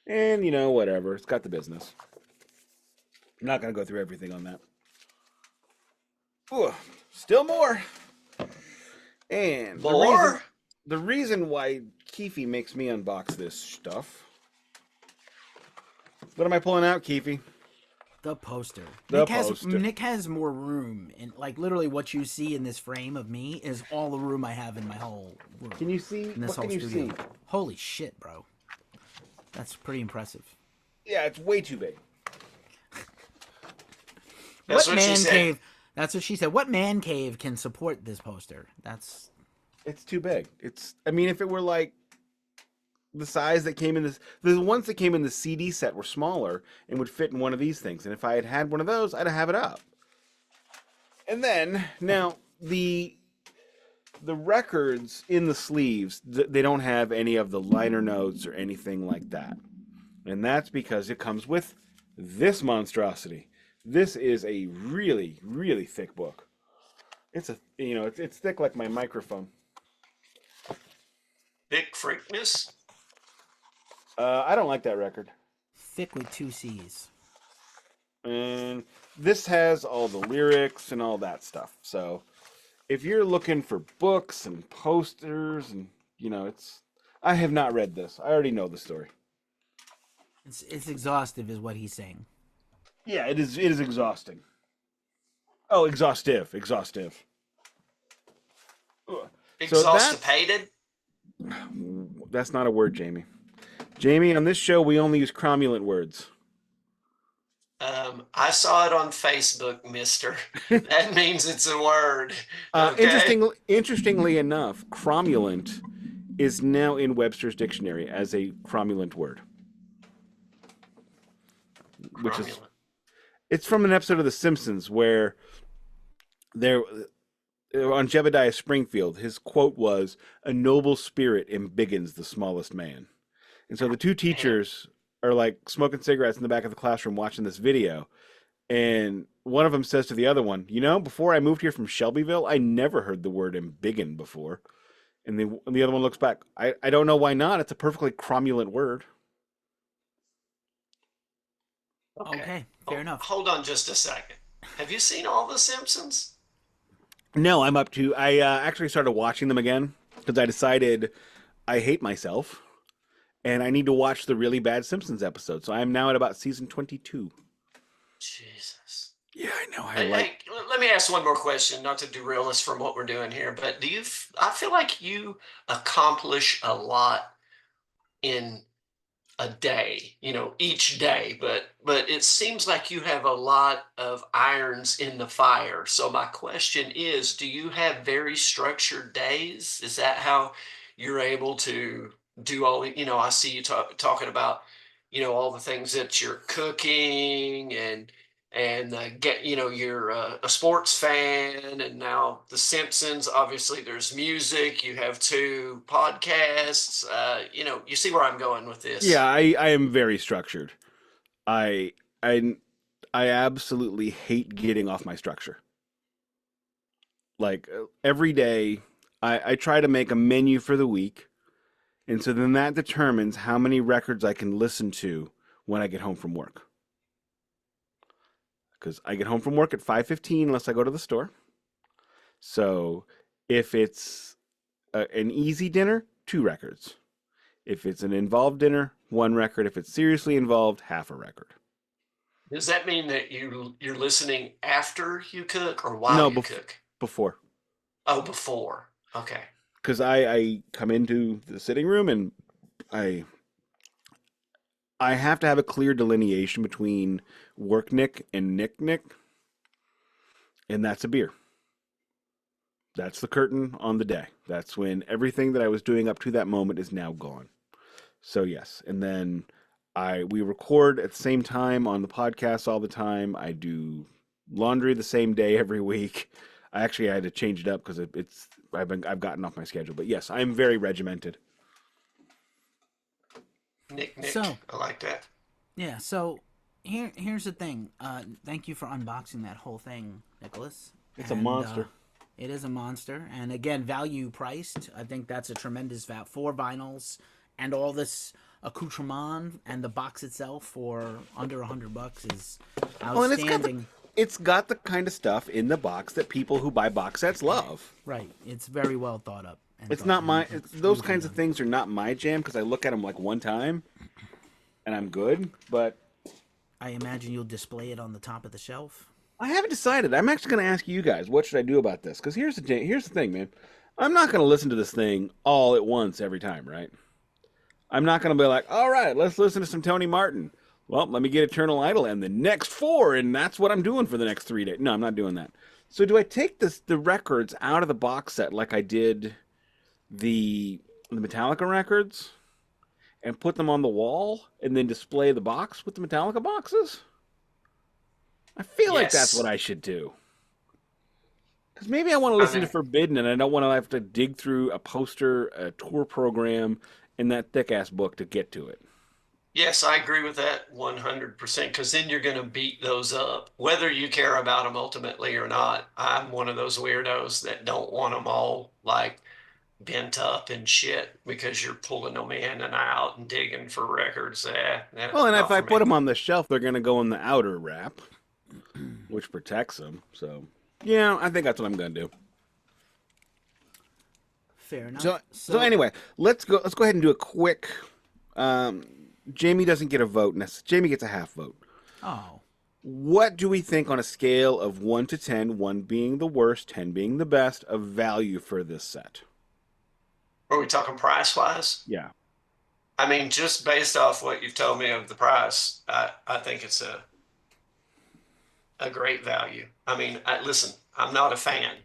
And, whatever, it's got the business. I'm not going to go through everything on that. Ooh, still more. And More? the reason why Keefy makes me unbox this stuff. What am I pulling out, Keefy? The poster. The Nick poster. Nick has more room, and literally what you see in this frame of me is all the room I have in my whole room. Can you see? In this What whole can you studio. see? Holy shit, bro! That's pretty impressive. Yeah, it's way too big. That's what what she man said. cave? That's what she said. What man cave can support this poster? It's too big. If it were like the size that came in this, the ones that came in the CD set were smaller and would fit in one of these things. And if I had one of those, I'd have it up. And then now the records in the sleeves, they don't have any of the liner notes or anything like that. And that's because it comes with this monstrosity. This is a really, really thick book. It's it's thick like my microphone. Big freakness. I don't like that record. Thick with 2 C's. And this has all the lyrics and all that stuff. So if you're looking for books and posters and I have not read this. I already know the story. It's exhaustive, is what he's saying. Yeah, it is exhausting. Oh, exhaustive. Ugh. Exhaustipated. That's not a word, Jamey. Jamey, on this show we only use cromulent words. I saw it on Facebook, mister. That means it's a word. Okay? Interestingly enough, cromulent is now in Webster's dictionary as a cromulent word. Which is, it's from an episode of The Simpsons where on Jebediah Springfield, his quote was, "A noble spirit embiggens the smallest man." And so the two teachers are like smoking cigarettes in the back of the classroom watching this video. And one of them says to the other one, before I moved here from Shelbyville, I never heard the word embiggen before. And the other one looks back, I don't know why not. It's a perfectly cromulent word. Okay, fair enough. Hold on just a second. Have you seen all The Simpsons? No, I actually started watching them again because I decided I hate myself and I need to watch the really bad Simpsons episode. So I'm now at about season 22. Jesus. Yeah, I know. Hey, let me ask one more question, not to derail us from what we're doing here, but I feel like you accomplish a lot in a day, each day, but it seems like you have a lot of irons in the fire. So my question is, do you have very structured days? Is that how you're able to do all I see you talking about, all the things that you're cooking and you're a sports fan, and now The Simpsons. Obviously, there's music. You have two podcasts. You see where I'm going with Yeah, this. I am very structured. I I I absolutely hate getting off my structure. Like every day, I try to make a menu for the week, and so then that determines how many records I can listen to when I get home from work. Because I get home from work at 5:15 unless I go to the store. So if it's an easy dinner, two records. If it's an involved dinner, one record. If it's seriously involved, half a record. Does that mean that you're listening after you cook or while No, you cook? before. Oh, before. Okay. Because I come into the sitting room and I I have to have a clear delineation between work Nick and Nick Nick, and that's a beer. That's the curtain on the day. That's when everything that I was doing up to that moment is now gone. So yes, and then I we record at the same time on the podcast all the time. I do laundry the same day every week. I had to change it up because I've gotten off my schedule. But yes, I'm very regimented. Nick, So Nick. I like that. yeah, so here's the thing. Thank you for unboxing that whole thing, Nicholas. It's a And monster. it is a monster, and again, value priced. I think that's a tremendous value. 4 vinyls and all this accoutrement and the box itself for under $100 is Oh, and outstanding. it's got the kind of stuff in the box that people who buy box sets love. Right, it's very well thought up. And It's not my it's those beautifully kinds of done. things are not my jam because I look at them like one time and I'm good. But I imagine you'll display it on the top of the shelf. I haven't decided. I'm actually going to ask you guys what should I do about this? Because here's the thing, man. I'm not going to listen to this thing all at once every time, right? I'm not going to be like, all right, let's listen to some Tony Martin. Well, let me get Eternal Idol and the next four, and that's what I'm doing for the next 3 days. No, I'm not doing that. So do I take the records out of the box set like I did the Metallica records and put them on the wall and then display the box with the Metallica boxes? I feel like that's what Yes. I should do. Because maybe I want to I listen to mean, Forbidden and I don't want to have to dig through a poster, a tour program, and that thick ass book to get to it. yes, I agree with that 100% because then you're going to beat those up, whether you care about them ultimately or not. I'm one of those weirdos that don't want them all like bent up and shit because you're pulling them in and out and digging for records. Well, and if Not I for put me. them on the shelf, they're going to go in the outer wrap, which protects them. So, yeah, I think that's what I'm going to do. Fair So, enough. so So anyway, let's go ahead and do a quick. Um, Jamie doesn't get a vote. Jamie gets a half vote. oh, What do we think on a scale of 1 to 10, 1 being the worst, 10 being the best, of value for this set? Are we talking price wise? Yeah. I mean, just based off what you've told me of the price, I think it's a great value. I mean, listen, I'm not a fan,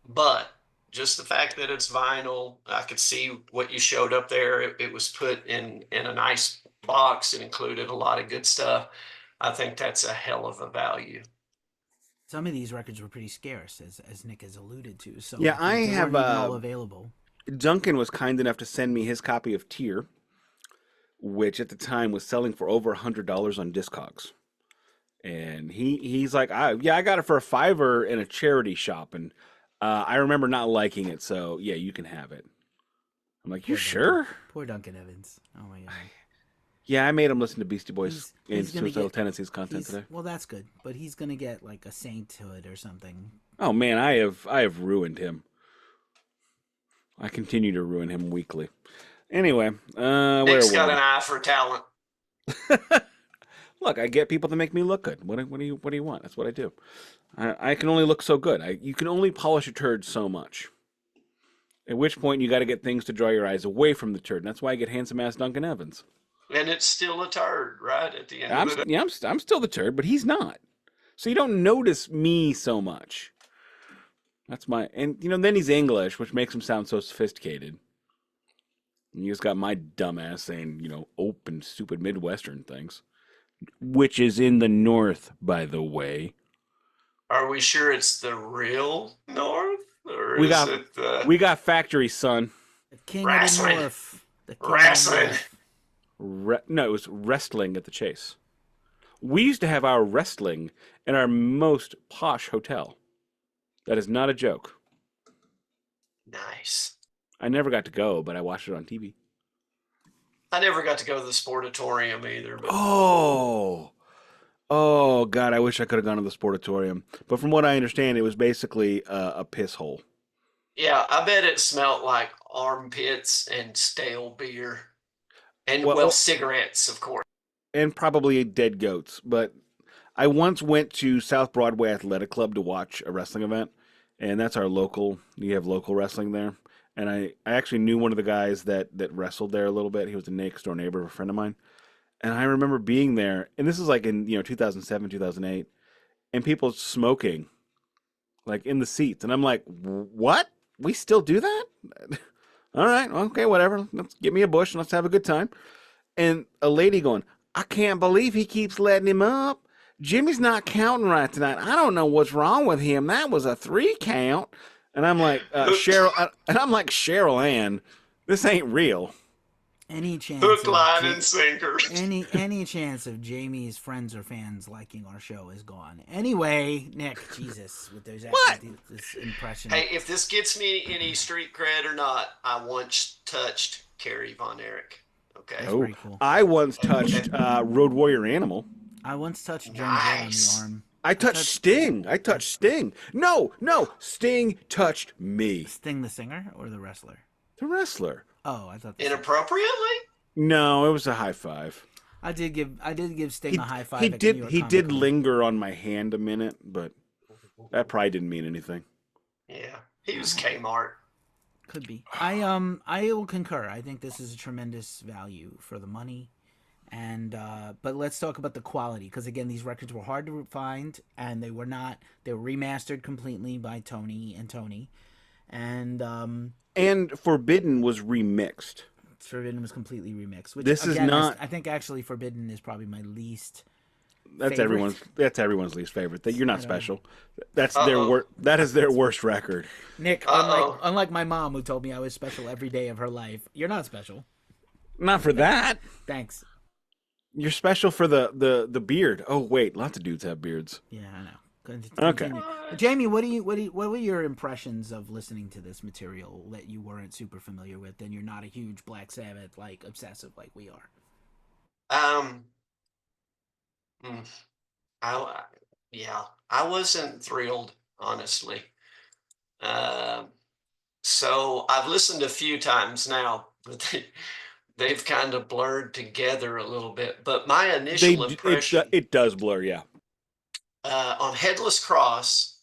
but just the fact that it's vinyl, I could see what you showed up there. It was put in a nice box. It included a lot of good stuff. I think that's a hell of a value. some of these records were pretty scarce, as Nick has alluded to. So Yeah, I they have. weren't even all available. Duncan was kind enough to send me his copy of Tear, which at the time was selling for over $100 on Discogs. And he's like, I got it for a fiver in a charity shop, and I remember not liking it, so yeah, you can have it. I'm like, you Poor Duncan. sure? Poor Duncan Evans. Oh my god. Yeah, I made him listen to Beastie Boys and He's gonna Suicidal get. Tendencies content He's today. well, that's good, but he's gonna get like a sainthood or something. Oh man, I have ruined him. I continue to ruin him weekly. Anyway, where Nick's were got we? an eye for talent. Look, I get people to make me look good. What do you want? That's what I do. I can only look so good. You can only polish a turd so much. At which point you got to get things to draw your eyes away from the turd. And that's why I get handsome ass Duncan Evans. And it's still a turd, right? At the end of the day. I'm still the turd, but he's not. So you don't notice me so much. That's my, and then he's English, which makes him sound so sophisticated. And you just got my dumbass saying, open, stupid Midwestern things, which is in the North, by the way. Are we sure it's the real North? Or We is got, it the we got factory, son. The king of the wrestling? north. The king of the Wrestling. north. No, it was wrestling at the Chase. We used to have our wrestling in our most posh hotel. That is not a joke. Nice. I never got to go, but I watched it on TV. I never got to go to the sportatorium either. But Oh, God, I wish I could have gone to the sportatorium. But from what I understand, it was basically a piss hole. yeah, I bet it smelled like armpits and stale beer. And, well, Well, cigarettes, of course. and probably dead goats. But I once went to South Broadway Athletic Club to watch a wrestling event, and that's our local. You have local wrestling there, and I actually knew one of the guys that wrestled there a little bit. He was a next door neighbor of a friend of mine, and I remember being there, and this is like in 2007, 2008, and people smoking like in the seats, and I'm like, what? We still do that? All right, okay, whatever. Let's get me a bush and let's have a good time. And a lady going, I can't believe he keeps letting him up. Jimmy's not counting right tonight. I don't know what's wrong with him. That was a 3 count. And I'm like, Cheryl Ann, this ain't real. Any chance Hook, of line, and sinker. any chance of Jamey's friends or fans liking our show is gone. Anyway, Nick, Jesus, with those What? this impression. Hey, if this gets me any street cred or not, I once touched Carrie Von Erich. Okay. That's pretty cool. I once touched Road Warrior Animal. I once touched Joan Nice. Jett on the arm. I touched Sting. No, Sting touched me. Sting the singer or the wrestler? The wrestler. Oh, I thought Inappropriately? No, it was a high five. I did give Sting a high five. He at the New York did Comic Con. linger on my hand a minute, but that probably didn't mean anything. Yeah. He was Kmart. Could be. I will concur. I think this is a tremendous value for the money. And but let's talk about the quality, because again, these records were hard to find, and they were remastered completely by Tony, and Forbidden was remixed. Forbidden was completely remixed. Which, This is again, not. I think actually Forbidden is probably my least. That's favorite. everyone's least favorite. That you're not special. That's Uh-oh. That is their worst record. Nick, Uh-oh. unlike my mom who told me I was special every day of her life, you're not special. Not for that. Thanks. You're special for the beard. Oh wait, lots of dudes have beards. Yeah, I know. Okay. Continue. Jamey, what were your impressions of listening to this material that you weren't super familiar with, and you're not a huge Black Sabbath obsessive like we are? I wasn't thrilled, honestly. So I've listened a few times now, but they've kind of blurred together a little bit. But my initial impression It does blur, yeah. On Headless Cross,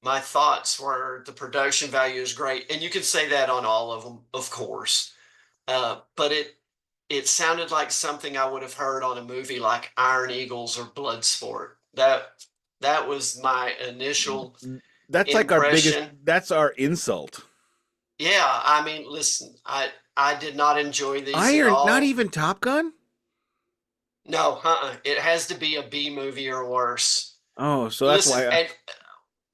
my thoughts were the production value is great, and you could say that on all of them, of course. But it sounded like something I would have heard on a movie like Iron Eagles or Bloodsport. That was my initial That's like our biggest. impression. That's our insult. Yeah, I mean, listen, I did not enjoy these at all. Not even Top Gun. No, it has to be a B movie or worse. Oh, so that's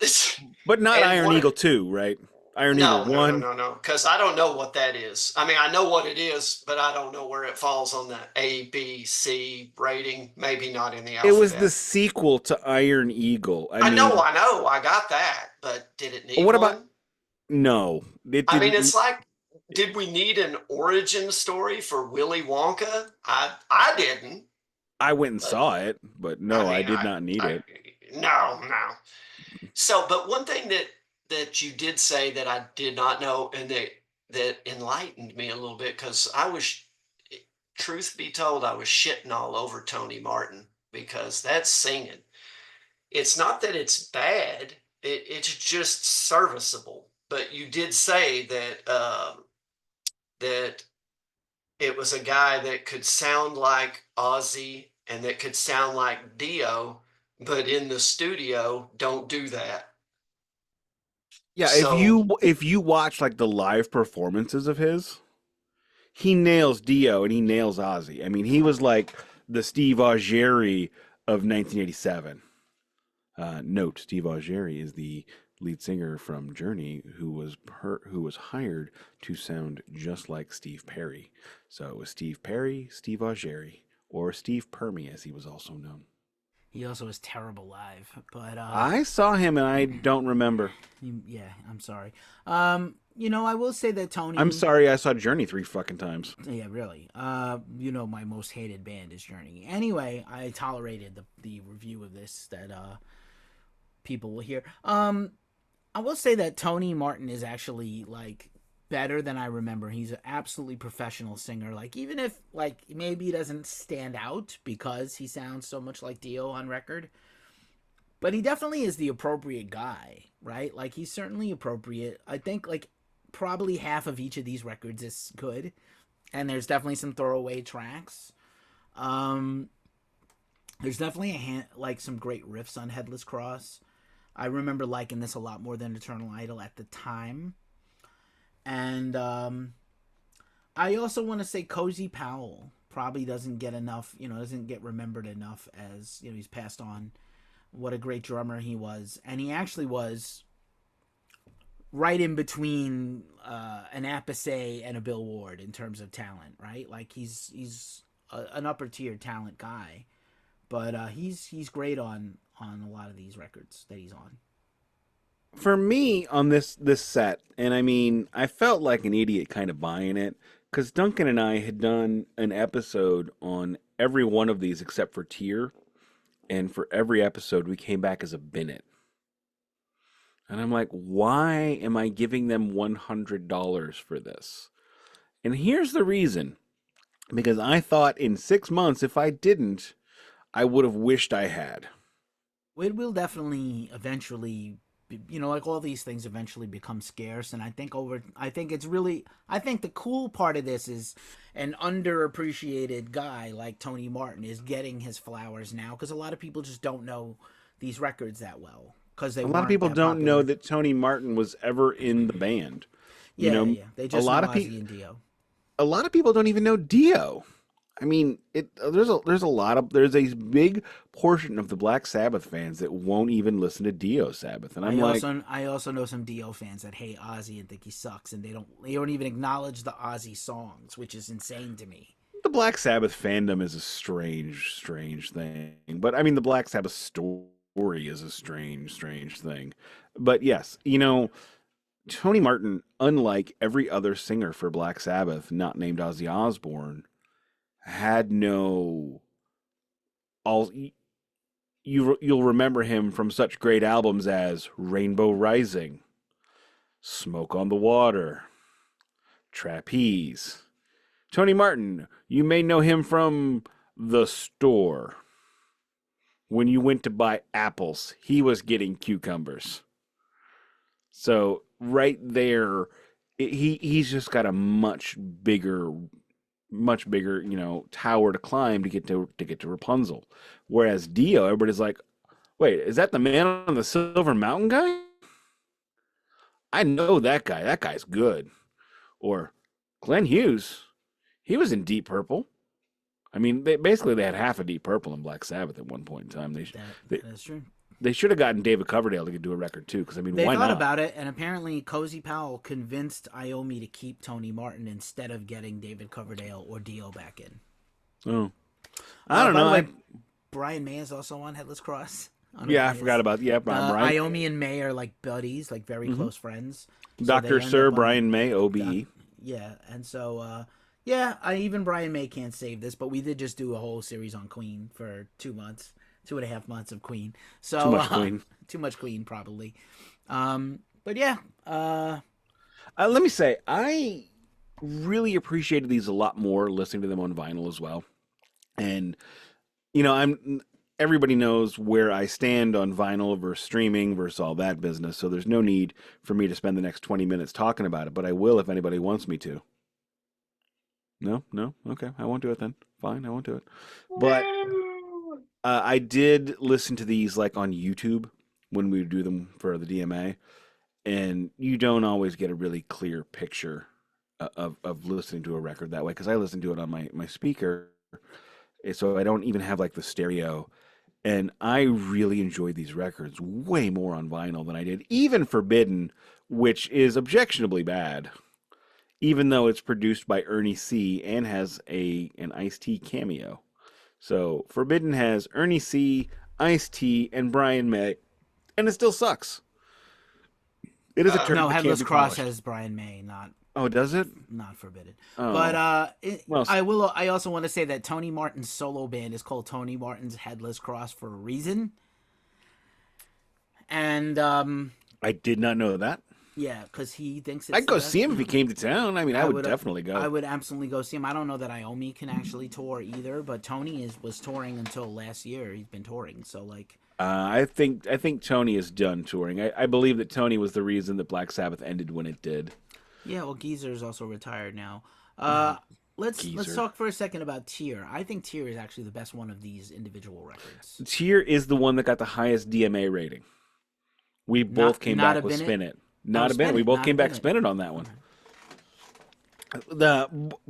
Listen, why. But not and Iron one- Eagle 2, right? Iron Eagle 1. No, because I don't know what that is. I mean, I know what it is, but I don't know where it falls on the A, B, C rating. Maybe not in the It alphabet. was the sequel to Iron Eagle. I know, I got that, but did it need What one? about? No, it I mean, didn't- it's like, did we need an origin story for Willy Wonka? I didn't. I went and saw it, but no, I mean, did not need it. No. So, but one thing that you did say that I did not know, and that enlightened me a little bit, because truth be told, I was shitting all over Tony Martin, because that's singing. It's not that it's bad; it's just serviceable. But you did say that that it was a guy that could sound like Ozzy and that could sound like Dio, but in the studio, don't do that. Yeah, So if you watch like the live performances of his, he nails Dio and he nails Ozzy. I mean, he was like the Steve Augeri of 1987. Note: Steve Augeri is the lead singer from Journey, who was hired to sound just like Steve Perry. So it was Steve Perry, Steve Augeri, or Steve Permy, as he was also known. He also was terrible live, but I saw him and I don't remember. yeah, I'm sorry. I will say that I'm Tony. sorry, I saw Journey 3 fucking times. Yeah, really. My most hated band is Journey. Anyway, I tolerated the review of this that people will hear. I will say that Tony Martin is actually like better than I remember. He's an absolutely professional singer. Like even if like maybe he doesn't stand out because he sounds so much like Dio on record, but he definitely is the appropriate guy, right? Like he's certainly appropriate. I think like probably half of each of these records is good, and there's definitely some throwaway tracks. Um, there's definitely like some great riffs on Headless Cross. I remember liking this a lot more than Eternal Idol at the time. And I also want to say Cozy Powell probably doesn't get enough, doesn't get remembered enough as, he's passed on. What a great drummer he was. And he actually was right in between an Appice and a Bill Ward in terms of talent, right? Like he's an upper tier talent guy. But he's great on a lot of these records that he's on. For me on this set, and I mean, I felt like an idiot kind of buying it because Duncan and I had done an episode on every one of these except for Tier, and for every episode we came back as a Bennett. And I'm like, why am I giving them $100 for this? And here's the reason. Because I thought in 6 months, if I didn't, I would have wished I had. It will definitely eventually, like all these things eventually become scarce. And I think the cool part of this is an underappreciated guy like Tony Martin is getting his flowers now because a lot of people just don't know these records that well because they A lot of weren't people that don't know popular. that Tony Martin was ever in the band. You Yeah, know, yeah. They a just know lot of Ozzy people and Dio. a lot of people don't even know Dio. I mean, there's a big portion of the Black Sabbath fans that won't even listen to Dio Sabbath, and I'm like, I also know some Dio fans that hate Ozzy and think he sucks, and they don't even acknowledge the Ozzy songs, which is insane to me. the Black Sabbath fandom is a strange thing. But I mean, the Black Sabbath story is a strange thing. But yes, Tony Martin, unlike every other singer for Black Sabbath not named Ozzy Osbourne, had no all you'll remember him from such great albums as Rainbow Rising, Smoke on the Water, Trapeze. Tony Martin, you may know him from The Store. When you went to buy apples, he was getting cucumbers. So right there, he's just got a much bigger, tower to climb to get to Rapunzel. Whereas Dio, everybody's like, wait, is that the man on the Silver Mountain guy? I know that guy. That guy's good. Or Glenn Hughes, he was in Deep Purple. I mean, they had half of Deep Purple in Black Sabbath at one point in time. That's true. They should have gotten David Coverdale to do a record too, because I mean, They why thought not? about it, and apparently Cozy Powell convinced Iommi to keep Tony Martin instead of getting David Coverdale or Dio back in. Oh, I don't By know. the way, Brian May is also on Headless Cross. I forgot about Brian. Iommi and May are like buddies, like very close friends. So Dr. they end Sir up on- Brian May, OBE. Yeah, and so even Brian May can't save this, but we did just do a whole series on Queen for 2.5 months of Queen. So Too much Queen. Too much Queen, probably. But yeah. Let me say, I really appreciated these a lot more listening to them on vinyl as well. And everybody knows where I stand on vinyl versus streaming versus all that business. So there's no need for me to spend the next 20 minutes talking about it, but I will if anybody wants me to. No, no. Okay, I won't do it then. Fine, I won't do it. But No. I did listen to these like on YouTube when we would do them for the DMA, and you don't always get a really clear picture of listening to a record that way because I listen to it on my speaker, so I don't even have like the stereo. And I really enjoyed these records way more on vinyl than I did, even Forbidden, which is objectionably bad, even though it's produced by Ernie C. and has an Ice-T cameo. So Forbidden has Ernie C., Ice-T, and Brian May, and it still sucks. It is a turd No, that can't Headless be Cross polished. has Brian May, Oh, does it? not Forbidden. Oh, But well, I also want to say that Tony Martin's solo band is called Tony Martin's Headless Cross for a reason. And I did not know that. yeah, because he thinks it's I'd the go best. see him if he came to town. I mean, I would I definitely go. would absolutely go see him. I don't know that Iommi can actually tour either, but Tony was touring until last year. He's been touring, so like. I think Tony is done touring. I believe that Tony was the reason that Black Sabbath ended when it did. Yeah, well, Geezer's also retired now. Let's Geezer. talk for a second about Tear. I think Tear is actually the best one of these individual records. Tear is the one that got the highest DMA rating. We both came not back a with Bennett? Spin It. Not a Spin Bennett. We It, both not came a back Bennett. Spin It on that one.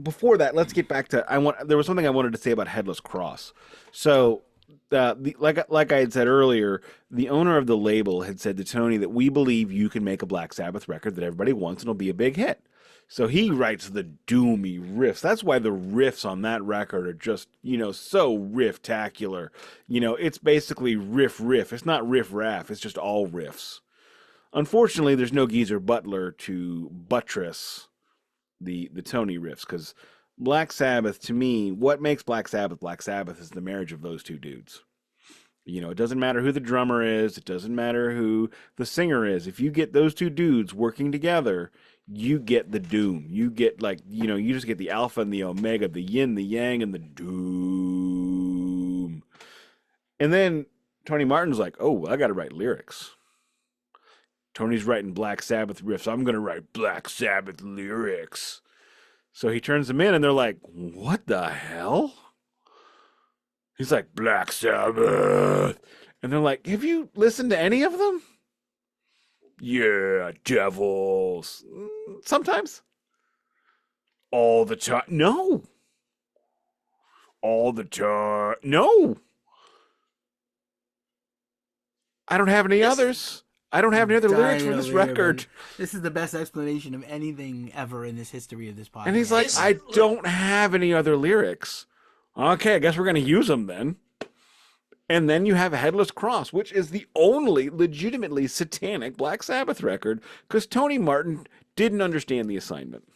Before that, let's get back to there was something I wanted to say about Headless Cross. So like I had said earlier, the owner of the label had said to Tony that we believe you can make a Black Sabbath record that everybody wants and it'll be a big hit. So he writes the doomy riffs. That's why the riffs on that record are just, so riff-tacular. It's basically riff. It's not riff-raff. It's just all riffs. Unfortunately, there's no Geezer Butler to buttress the Tony riffs because Black Sabbath, to me, what makes Black Sabbath is the marriage of those two dudes. It doesn't matter who the drummer is. It doesn't matter who the singer is. If you get those two dudes working together, you get the doom. You get you just get the alpha and the omega, the yin, the yang, and the doom. And then Tony Martin's like, oh, I got to write lyrics. Tony's writing Black Sabbath riffs. I'm going to write Black Sabbath lyrics. So he turns them in and they're like, what the hell? He's like, Black Sabbath. And they're like, have you listened to any of them? Yeah, Devils. Sometimes. All the time. No. All the time. No. I don't have any others. I don't have any other lyrics for this record. This is the best explanation of anything ever in this history of this podcast. And he's like, I don't have any other lyrics. Okay, I guess we're going to use them then. And then you have Headless Cross, which is the only legitimately satanic Black Sabbath record because Tony Martin didn't understand the assignment.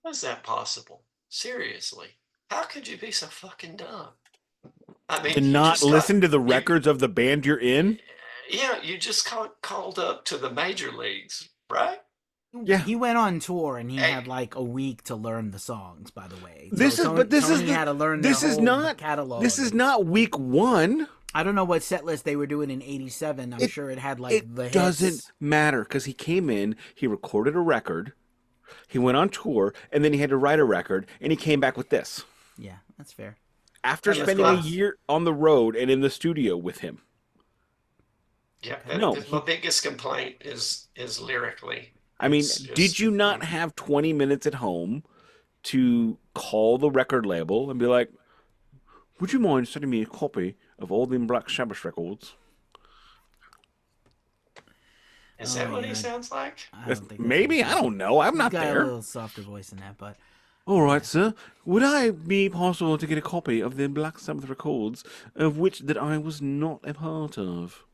How is that possible? Seriously. How could you be so fucking dumb? I mean, To not listen to the records of the band you're in? Yeah, you just called up to the major leagues, right? Yeah. He went on tour and he had like a week to learn the songs, by the way. Tony had to learn this their is whole not catalog. This is not week one. I don't know what set list they were doing in '87. I'm sure it had like the hits. It doesn't matter because he came in, he recorded a record, he went on tour, and then he had to write a record, and he came back with this. Yeah, that's fair. After spending a year on the road and in the studio with him. Yeah, my biggest complaint is lyrically. I mean, did you not have 20 minutes at home to call the record label and be like, would you mind sending me a copy of all them Black Sabbath records? Is that what he sounds like? Maybe, I don't know. I'm not there. He's got a little softer voice than that, but... All right, sir. Would I be possible to get a copy of the Black Sabbath records, of which that I was not a part of?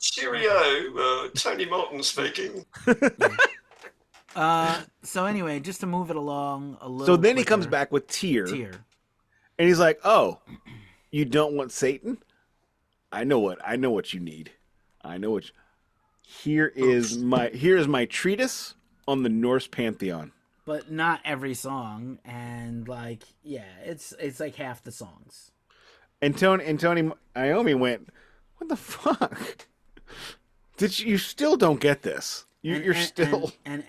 Cheerio, Tony Morton speaking. So anyway, just to move it along a little. So then quicker, he comes back with Tear. Tear. And he's like, "Oh, you don't want Satan? I know what you need. I know what. Here is my treatise on the Norse pantheon." But not every song, and like, yeah, it's like half the songs. And Tony Iommi went, "What the fuck? You still don't get this? You're still. And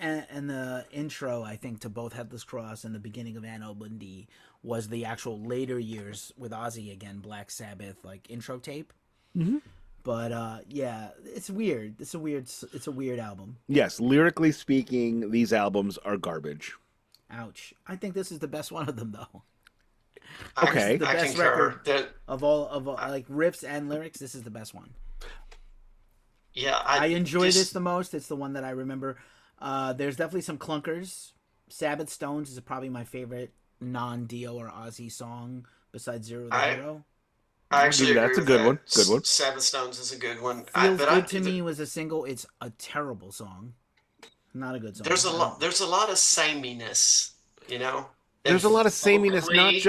the intro, I think, to both Headless Cross and the beginning of Anno Domini was the actual later years with Ozzy again, Black Sabbath like intro tape. Mhm. But yeah, it's weird. It's a weird album. Yes, lyrically speaking, these albums are garbage. Ouch. I think this is the best one of them though. This Okay. is the I best concur record that of all like riffs and lyrics. This is the best one. yeah, I enjoy this just the most. It's the one that I remember. There's definitely some clunkers. Sabbath Stones is probably my favorite non-Dio or Ozzy song besides Zero the I Hero. I I'll give actually you that. agree It's a with good that. one. Good one. Sabbath Stones is a good one. Feels But Good to Me was a single. It's a terrible song. Not a good song. there's a I lot. don't. There's a lot of sameness, you know, and There's a lot of sameness, vocally,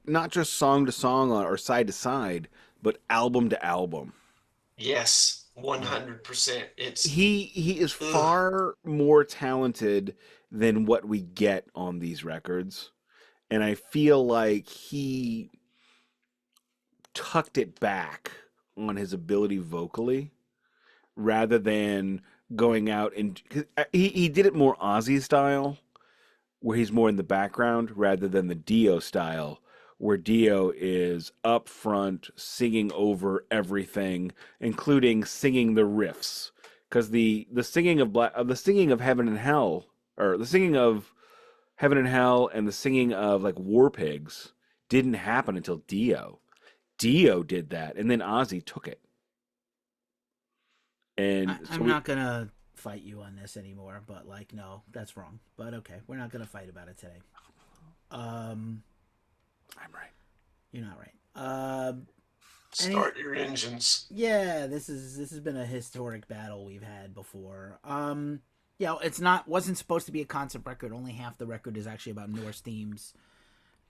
not just song to song or side to side, but album to album. yes, Yeah. 100%. It's He is ugh, far more talented than what we get on these records, and I feel like he tucked it back on his ability vocally rather than going out and 'cause, he did it more Ozzy style where he's more in the background rather than the Dio style, where Dio is up front singing over everything, including singing the riffs. Because the singing of the singing of Heaven and Hell, or the singing of Heaven and Hell, and the singing of like War Pigs didn't happen until Dio. Dio did that, and then Ozzy took it. And so I'm we, not gonna fight you on this anymore. But like, no, that's wrong. But okay, we're not gonna fight about it today. I'm right. You're not right. start your engines. Yeah, this has been a historic battle we've had before. It's wasn't supposed to be a concept record. Only half the record is actually about Norse themes,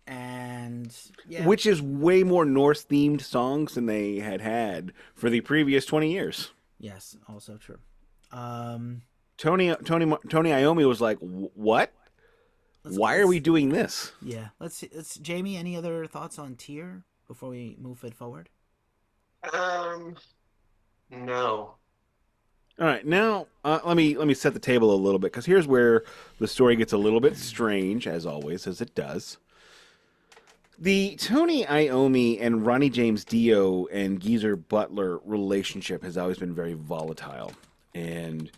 and yeah, Which is way more Norse themed songs than they had for the previous 20 years. yes, also true. Tony Iommi was like, "What? Why are we doing this?" Yeah, let's see. Jamie. Any other thoughts on Tier before we move it forward? Um, no. All right, now let me set the table a little bit because here's where the story gets a little bit strange, as always, as it does. The Tony Iommi and Ronnie James Dio and Geezer Butler relationship has always been very volatile, and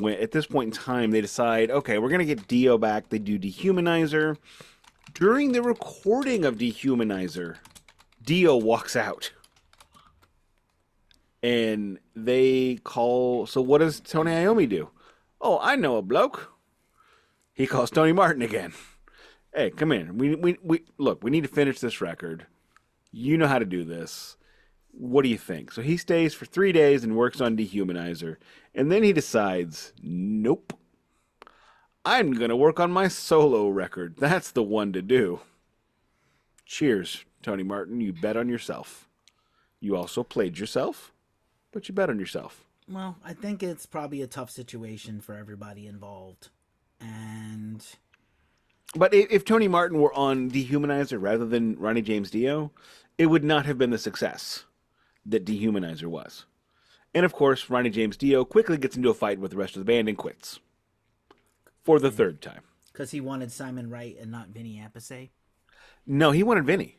at this point in time, they decide, okay, we're gonna get Dio back. They do Dehumanizer. During the recording of Dehumanizer, Dio walks out. And they call. So what does Tony Iommi do? Oh, I know a bloke. He calls Tony Martin again. Hey, come in. We look. We need to finish this record. You know how to do this. What do you think? So he stays for 3 days and works on Dehumanizer, and then he decides, nope. I'm gonna work on my solo record. That's the one to do. Cheers, Tony Martin. You bet on yourself. You also played yourself, but you bet on yourself. Well, I think it's probably a tough situation for everybody involved, and But if Tony Martin were on Dehumanizer rather than Ronnie James Dio, it would not have been the success that Dehumanizer was. And of course, Ronnie James Dio quickly gets into a fight with the rest of the band and quits. For the third time. because he wanted Simon Wright and not Vinny Appice. No, he wanted Vinny.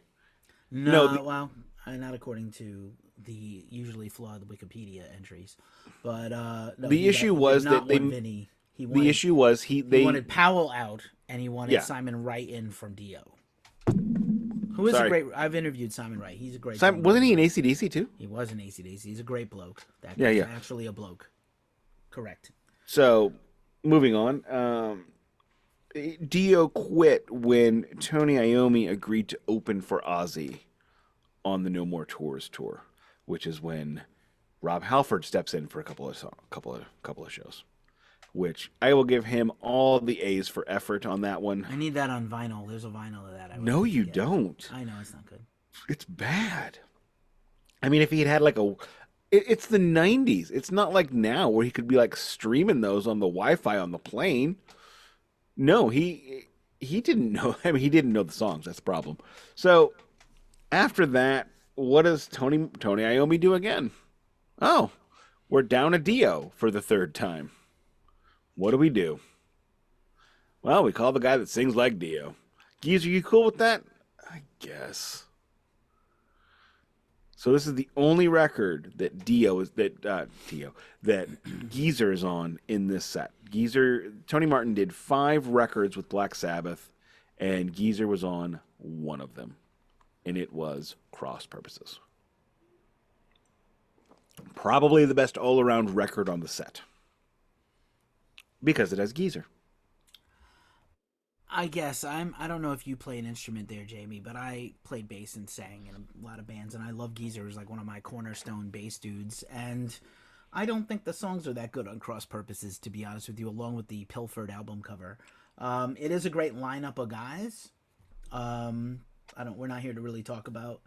No, well, not according to the usually flawed Wikipedia entries. But no, The issue was did not that want Vinny. He wanted, the issue was he they wanted Powell out, and he wanted Yeah. Simon Wright in from Dio. Who is a Sorry. great? I've interviewed Simon Wright. He's a great. Simon, wasn't he in AC/DC too? He was an AC/DC. He's a great bloke. That Yeah, guy's yeah. actually a bloke. Correct. So, moving on. Dio quit when Tony Iommi agreed to open for Ozzy on the No More Tours tour, which is when Rob Halford steps in for a couple of shows. Which I will give him all the A's for effort on that one. I need that on vinyl. There's a vinyl of that. I would No, like to you get. don't. I know it's not good. It's bad. I mean, if he had like it's the '90s. It's not like now where he could be like streaming those on the Wi-Fi on the plane. No, he didn't know. I mean, he didn't know the songs. That's the problem. So after that, what does Tony Iommi do again? Oh, we're down a Dio for the third time. What do we do? Well, we call the guy that sings like Dio. Geezer, you cool with that? I guess. So this is the only record that Geezer is on in this set. Tony Martin did 5 records with Black Sabbath, and Geezer was on one of them, and it was Cross Purposes. Probably the best all-around record on the set because it has Geezer. I guess I don't know if you play an instrument there, Jamie, but I played bass and sang in a lot of bands, and I love Geezer as like one of my cornerstone bass dudes. And I don't think the songs are that good on Cross Purposes, to be honest with you. Along with the Pilfered album cover, it is a great lineup of guys. We're not here to really talk about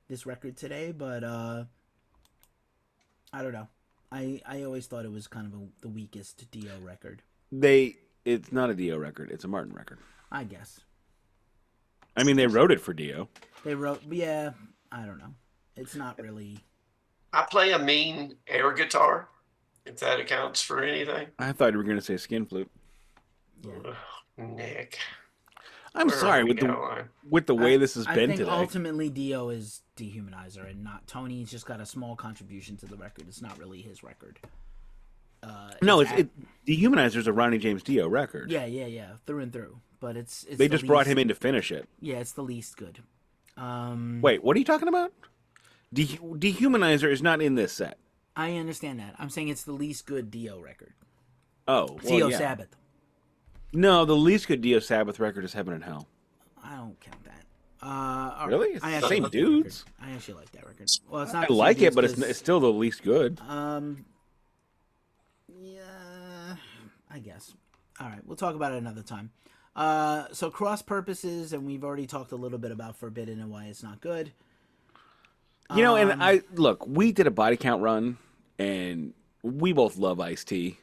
this record today, but I don't know. I always thought it was kind of the weakest Dio record. It's not a Dio record. It's a Martin record. I guess. I mean, they wrote it for Dio. Yeah, I don't know. It's not really. I play a mean air guitar, if that accounts for anything. I thought you were going to say skin flute. Yeah. Ugh, Nick. I'm sorry with the way this has been I think today. Ultimately Dio is Dehumanizer and not Tony. He's just got a small contribution to the record. It's not really his record. No, Dehumanizer's a Ronnie James Dio record. Yeah, through and through. But it's they just brought him in to finish it. Yeah, it's the least good. Wait, what are you talking about? Dehumanizer is not in this set. I understand that. I'm saying it's the least good Dio record. Oh, well, Dio yeah. Sabbath. No, the least good Dio Sabbath record is Heaven and Hell. I don't count that. Really? It's the same dudes. I actually like that record. Well, it's not. I like it, but it's still the least good. Yeah, I guess. All right, we'll talk about it another time. So Cross Purposes, and we've already talked a little bit about Forbidden and why it's not good. And we did a body count run, and we both love Ice-T.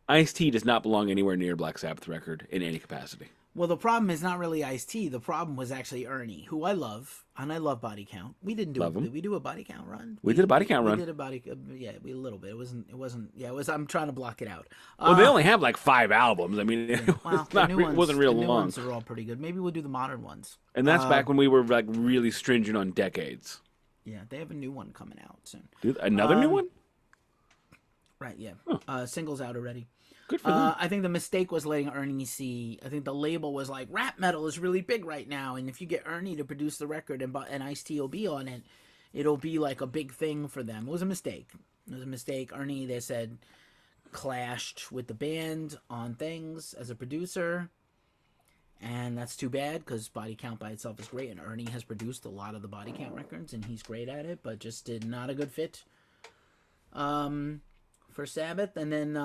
Ice-T does not belong anywhere near Black Sabbath record in any capacity. Well, the problem is not really Ice-T. The problem was actually Ernie, who I love, and I love body count. We didn't do it. Did we do a body count run? We did a body count run. We did a body, a little bit. It wasn't. Yeah, it was. I'm trying to block it out. Well, they only have like 5 albums. I mean, it wasn't real long. The new long. ones are all pretty good. Maybe we'll do the modern ones. And that's back when we were like really stringent on decades. Yeah, they have a new one coming out soon. Dude, another new one? Right. Yeah. Singles out already. Good for them. I think the mistake was letting Ernie see. I think the label was like, rap metal is really big right now, and if you get Ernie to produce the record and Ice-T will be on it, it'll be like a big thing for them. It was a mistake. Ernie, they said, clashed with the band on things as a producer, and that's too bad because Body Count by itself is great, and Ernie has produced a lot of the Body Count records, and he's great at it, but just did not a good fit. For Sabbath, and then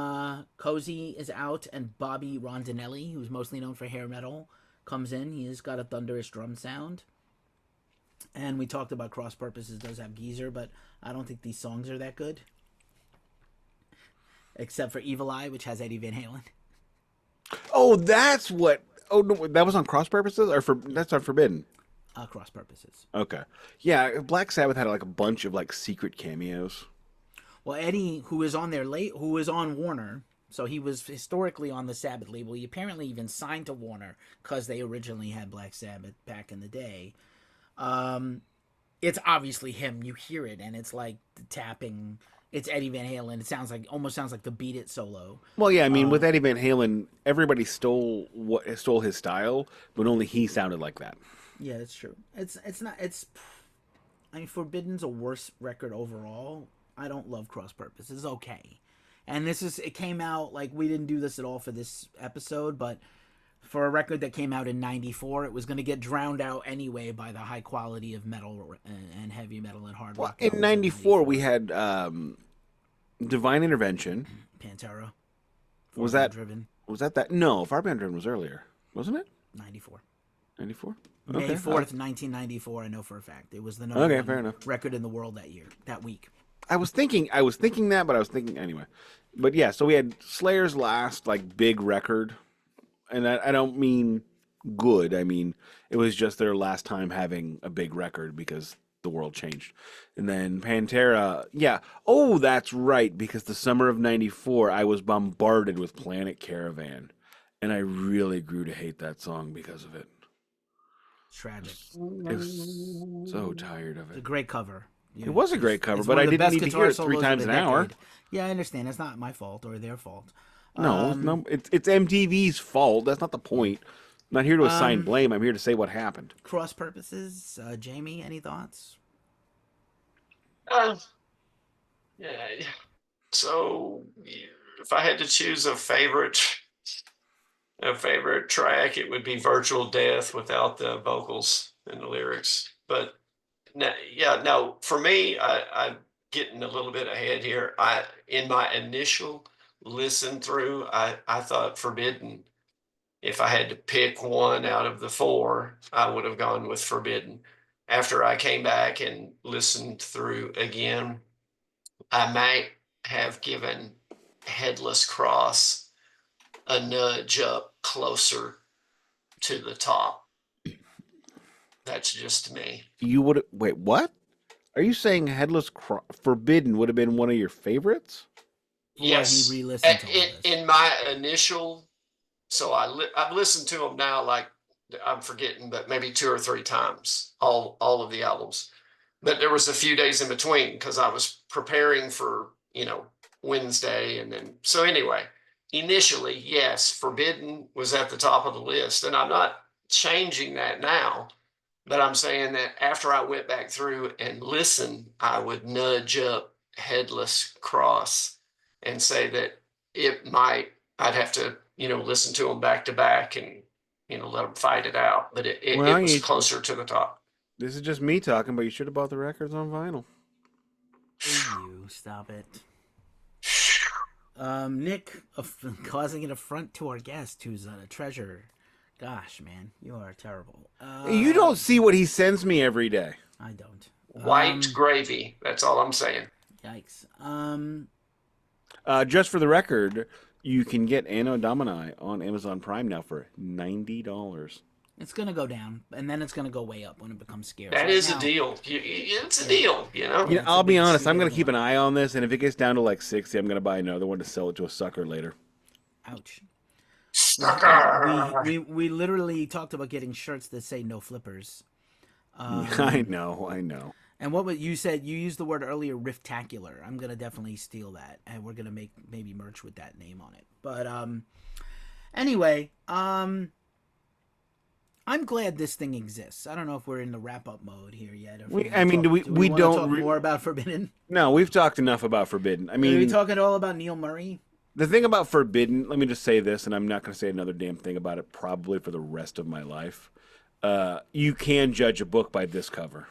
Cozy is out, and Bobby Rondinelli, who's mostly known for hair metal, comes in. He's got a thunderous drum sound. And we talked about Cross Purposes does have Geezer, but I don't think these songs are that good. Except for Evil Eye, which has Eddie Van Halen. Oh, that's what... Oh, no, that was on Cross Purposes? That's on Forbidden? Cross Purposes. Okay. Yeah, Black Sabbath had like a bunch of like secret cameos. Well, Eddie, who is on who is on Warner, so he was historically on the Sabbath label. He apparently even signed to Warner because they originally had Black Sabbath back in the day. It's obviously him. You hear it, and it's like the tapping. It's Eddie Van Halen. It almost sounds like the Beat It solo. Well, yeah, I mean, with Eddie Van Halen, everybody stole his style, but only he sounded like that. Yeah, that's true. I mean, Forbidden's a worse record overall. I don't love Cross Purpose. It's okay. And it came out, like, we didn't do this at all for this episode, but for a record that came out in 94, it was going to get drowned out anyway by the high quality of metal and heavy metal and hard rock. In 94, we had Divine Intervention. Pantera. Was that Driven? Was that? No, Farband Driven was earlier, wasn't it? 94. 94? May 4th, 1994, I know for a fact. It was the number one fair enough. record in the world that week. I was thinking that, but I was thinking anyway. But yeah, so we had Slayer's last like big record, and I don't mean good. I mean it was just their last time having a big record because the world changed. And then Pantera, yeah. Oh, that's right, because the summer of '94, I was bombarded with Planet Caravan, and I really grew to hate that song because of it. Tragic. I was so tired of It's a it. great cover. It was a great cover, It's but one I of the didn't best need to guitar hear it 3 solos of times the an hour. decade. Yeah, I understand. It's not my fault or their fault. No, no, it's MTV's fault. That's not the point. I'm not here to assign blame. I'm here to say what happened. Cross purposes. Jamie, any thoughts? Uh, yeah. So if I had to choose a favorite track, it would be Virtual Death without the vocals and the lyrics. But no, for me, I'm getting a little bit ahead here. In my initial listen through, I thought Forbidden. If I had to pick one out of the four, I would have gone with Forbidden. After I came back and listened through again, I might have given Headless Cross a nudge up closer to the top. That's just me. You would wait. What? Are you saying Forbidden would have been one of your favorites? Yes. He re-listened to all this. In my initial, so I've listened to them now, like I'm forgetting, but maybe 2 or 3 times, all of the albums. But there was a few days in between because I was preparing for, Wednesday. And then, so anyway, initially, yes, Forbidden was at the top of the list. And I'm not changing that now, but I'm saying that after I went back through and listened, I would nudge up Headless Cross and say that I'd have to, listen to them back to back and, let them fight it out. But it was closer to the top. This is just me talking, but you should have bought the records on vinyl. You stop it. Nick, causing an affront to our guest, who's a treasure. Gosh, man, you are terrible. You don't see what he sends me every day. I don't. White gravy. That's all I'm saying. Yikes. Just for the record, you can get Anno Domini on Amazon Prime now for $90. It's gonna go down, and then it's gonna go way up when it becomes scarce. That is a deal. It's a deal, I'll be honest. I'm gonna keep an eye on this, and if it gets down to like 60, I'm gonna buy another one to sell it to a sucker later. Ouch. Sucker. We literally talked about getting shirts that say "No Flippers." I know. And what you said, you used the word earlier, rifftacular. I'm gonna definitely steal that, and we're gonna make maybe merch with that name on it. But anyway, I'm glad this thing exists. I don't know if we're in the wrap up mode here yet. We don't talk more about Forbidden. No, we've talked enough about Forbidden. I mean, are we talking all about Neil Murray? The thing about Forbidden, let me just say this, and I'm not going to say another damn thing about it probably for the rest of my life. You can judge a book by this cover.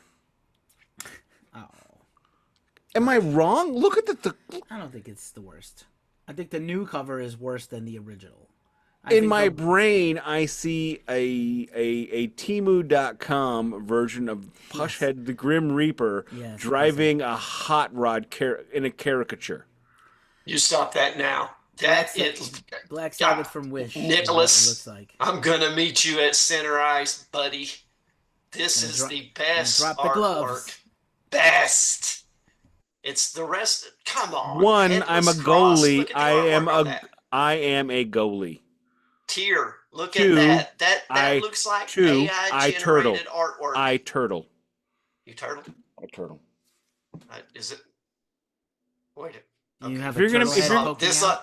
Oh. Am I wrong? Look at the I don't think it's the worst. I think the new cover is worse than the original. In my brain, I see a Temu.com version of Pushhead the Grim Reaper driving a hot rod in a caricature. You stop that now. Black Sabbath from Wish. Nicholas, looks like. I'm going to meet you at Center Ice, buddy. This is the best artwork. Best. It's the rest. Come on. One, I'm a goalie. I am a goalie. Tier. Look at that. That looks like AI generated artwork. I turtle. You turtle? I turtle. Is it? Wait. Okay. You have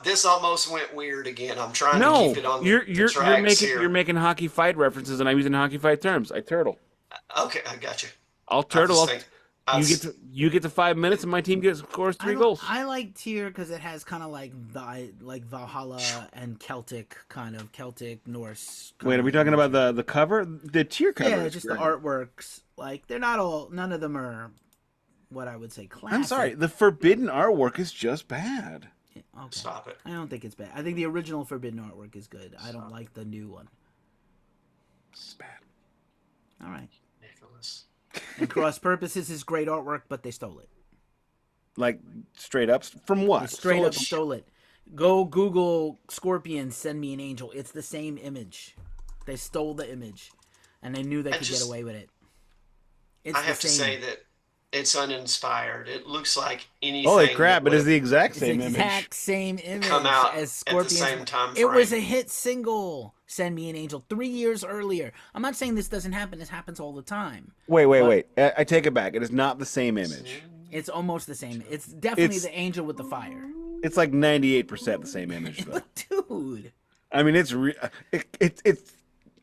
this almost went weird again. I'm trying to keep it on the tracks here. You're making hockey fight references, and I'm using hockey fight terms. I turtle. Okay, I got you. I'll turtle. You get to 5 minutes, and my team scores 3 goals. I like Tier because it has kind of like Valhalla and Celtic Norse. Wait, are we talking about the cover? The Tier cover? Yeah, just the artworks. Like none of them are what I would say classic. I'm sorry, the Forbidden artwork is just bad. Okay. Stop it. I don't think it's bad. I think the original Forbidden artwork is good. I don't like the new one. It's bad. All right. Nicholas. And Cross Purposes is great artwork, but they stole it. Like straight up from what? They straight up stole it. Go Google Scorpion, Send Me an Angel. It's the same image. They stole the image, and they knew they could get away with it. I have to say that It's uninspired. It looks like Holy anything that crap! It would is have the exact It's the same image. exact same come image out as at the Scorpions. same time It was frame. a hit single, Send Me an Angel, 3 years earlier. I'm not saying this doesn't happen. This happens all the time. Wait, wait, But wait. I take it back. It is not the same image. it's almost the same. It's definitely It's the angel with the fire. it's like 98% the same image though. But dude, I mean, it's.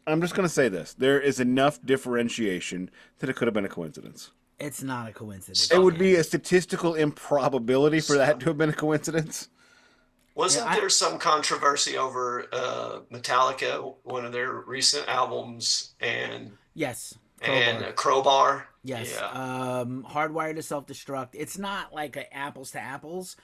I'm just gonna say this: there is enough differentiation that it could have been a coincidence. it's not a coincidence, It Stop. would be man. a statistical improbability for that to have been a coincidence. Yeah, Wasn't there some controversy over Metallica, one of their recent albums, yes, and Crowbar. Crowbar? Yes, Yeah. Hardwired to Self Destruct. It's not like a apples to apples.